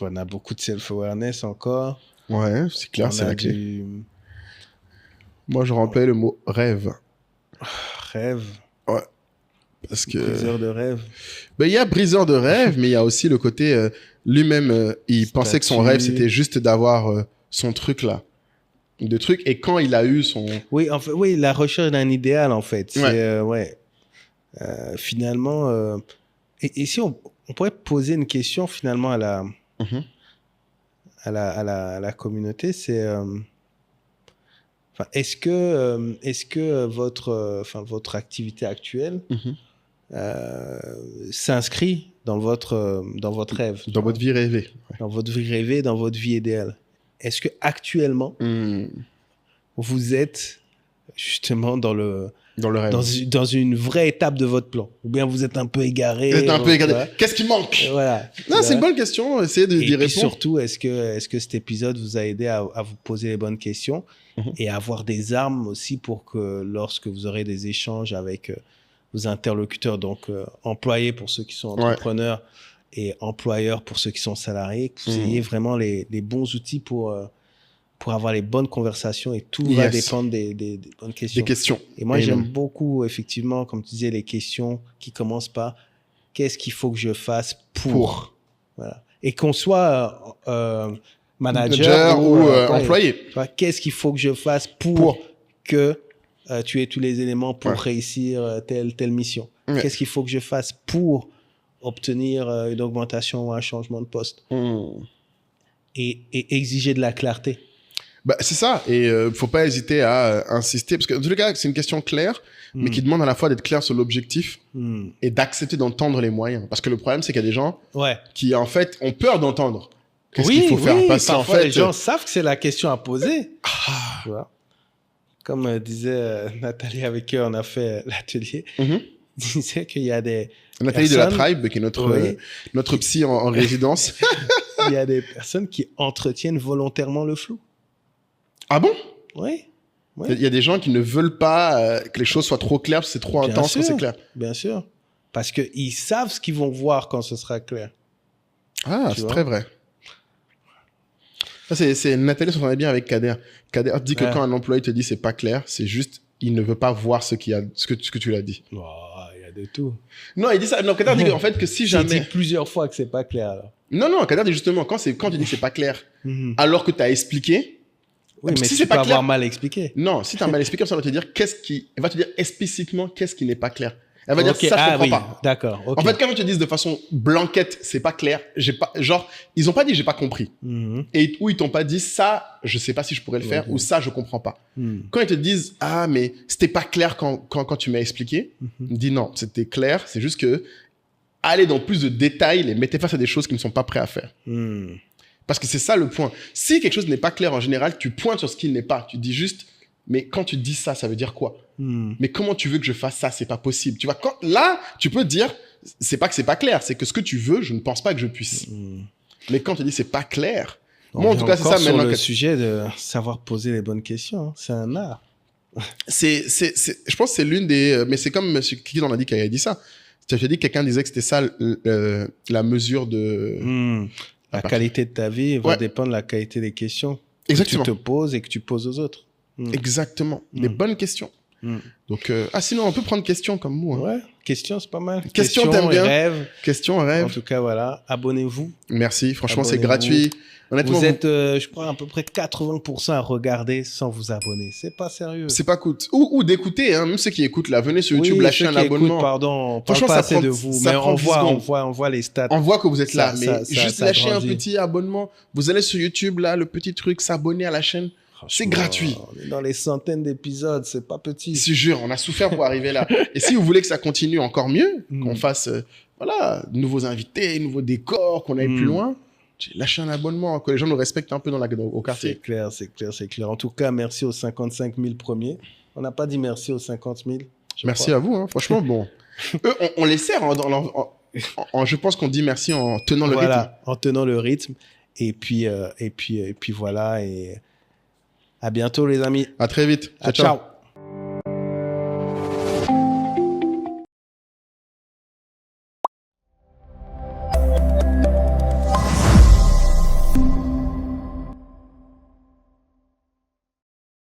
On a beaucoup de self-awareness encore. Ouais, c'est clair, c'est la clé. Moi, je remplis le mot rêve. Rêve? Ouais. Parce que... Briseur de rêve. Ben, il y a briseur de rêve, mais il y a aussi le côté... lui-même, il pensait que son rêve, c'était juste d'avoir son truc là. De truc. Et quand il a eu son... Oui, en fait, oui, la recherche d'un idéal, en fait. C'est, finalement... Et si on pourrait poser une question, finalement, à la communauté, c'est est-ce que votre activité actuelle s'inscrit dans votre rêve, dans votre vie rêvée, dans votre vie rêvée, dans votre vie idéale? Est-ce que actuellement vous êtes justement dans le rêve, dans une vraie étape de votre plan, ou bien vous êtes un peu égaré? Qu'est-ce qui manque? Voilà. Non, c'est une bonne question. Essayez d'y répondre. Et surtout, est-ce que cet épisode vous a aidé à vous poser les bonnes questions et à avoir des armes aussi pour que lorsque vous aurez des échanges avec vos interlocuteurs, donc employés pour ceux qui sont entrepreneurs et employeurs pour ceux qui sont salariés, que vous ayez vraiment les bons outils pour avoir les bonnes conversations, et tout va dépendre des bonnes questions. Des questions. Et moi, j'aime beaucoup, effectivement, comme tu disais, les questions qui commencent par « Qu'est-ce qu'il faut que je fasse pour ?» Voilà. Et qu'on soit manager ou employé. Qu'est-ce qu'il faut que je fasse pour que tu aies tous les éléments pour réussir telle mission? Qu'est-ce qu'il faut que je fasse pour obtenir une augmentation ou un changement de poste? Et exiger de la clarté. Bah, c'est ça. Et faut pas hésiter à insister. Parce que, dans tous les cas, c'est une question claire, mais qui demande à la fois d'être clair sur l'objectif et d'accepter d'entendre les moyens. Parce que le problème, c'est qu'il y a des gens qui, en fait, ont peur d'entendre. Qu'est-ce qu'il faut faire? Parce qu'en fait, les gens savent que c'est la question à poser. Tu vois? Comme disait Nathalie, avec qui on a fait l'atelier, disait qu'il y a des Nathalie de la Tribe, qui est notre psy en résidence. Il y a des personnes qui entretiennent volontairement le flou. Ah bon? Oui. Ouais. Il y a des gens qui ne veulent pas que les choses soient trop claires, parce que c'est trop intense quand c'est clair. Bien sûr. Parce qu'ils savent ce qu'ils vont voir quand ce sera clair. Ah, c'est très vrai. Ça, c'est Nathalie s'entendait bien avec Kader. Kader dit que quand un employé te dit c'est pas clair, c'est juste il ne veut pas voir ce que tu l'as dit. Oh, il y a de tout. Non, il dit ça. Non, Kader dit en fait que si jamais. Il dit plusieurs fois que c'est pas clair alors. Non, Kader dit justement quand tu dis que c'est pas clair, alors que tu as expliqué. Oui, mais si tu peux avoir mal expliqué. Non, si tu as mal expliqué, ça va te dire elle va te dire explicitement qu'est-ce qui n'est pas clair. Elle va dire ça, je comprends pas. D'accord. En fait, quand ils te disent de façon blanquette, c'est pas clair, genre, ils ont pas dit j'ai pas compris. Et ou ils t'ont pas dit ça, je sais pas si je pourrais le faire, ou ça, je comprends pas. Quand ils te disent ah, mais c'était pas clair quand tu m'as expliqué, dis non, c'était clair, c'est juste que aller dans plus de détails, les mettez face à des choses qu'ils ne sont pas prêts à faire. Parce que c'est ça le point. Si quelque chose n'est pas clair en général, tu pointes sur ce qu'il n'est pas. Tu dis juste, mais quand tu dis ça, ça veut dire quoi? Mais comment tu veux que je fasse ça? C'est pas possible. Tu vois, là, tu peux dire, c'est pas que c'est pas clair, c'est que ce que tu veux, je ne pense pas que je puisse. Mais quand tu dis c'est pas clair, moi en tout cas, c'est ça sur maintenant. Le sujet de savoir poser les bonnes questions, hein. C'est un art. Je pense que c'est l'une des. Mais c'est comme M. Kiki en a dit, qui a dit ça. Tu as dit que quelqu'un disait que c'était ça la mesure de. La qualité de ta vie va dépendre de la qualité des questions que tu te poses et que tu poses aux autres. Exactement. Des bonnes questions. Donc, sinon, on peut prendre questions comme moi. Ouais, questions, c'est pas mal. Questions, t'aimes bien. Rêves. Questions, rêves. En tout cas, voilà. Abonnez-vous. Merci. Franchement, c'est gratuit. Honnêtement, vous êtes, je crois, à peu près 80% à regarder sans vous abonner. C'est pas sérieux. C'est pas cool. Ou d'écouter, hein. Même ceux qui écoutent, là. Venez sur YouTube, lâchez un abonnement. Pardon, on parle pas assez de vous. Mais on voit les stats. On voit que vous êtes là. Mais juste lâchez un grandit. petit abonnement. Vous allez sur YouTube, là, le petit truc, s'abonner à la chaîne. C'est gratuit. On est dans les centaines d'épisodes, c'est pas petit. Je te jure, on a souffert pour arriver là. Et si vous voulez que ça continue encore mieux, qu'on fasse, de nouveaux invités, nouveaux décors, qu'on aille plus loin, lâchez un abonnement, que les gens nous respectent un peu au quartier. C'est clair. En tout cas, merci aux 55 000 premiers. On n'a pas dit merci aux 50 000. Merci à vous, hein. Franchement, bon. Eux, on les sert. Je pense qu'on dit merci en tenant le rythme. Voilà, en tenant le rythme. Et puis voilà. Et à bientôt, les amis. À très vite. Ciao.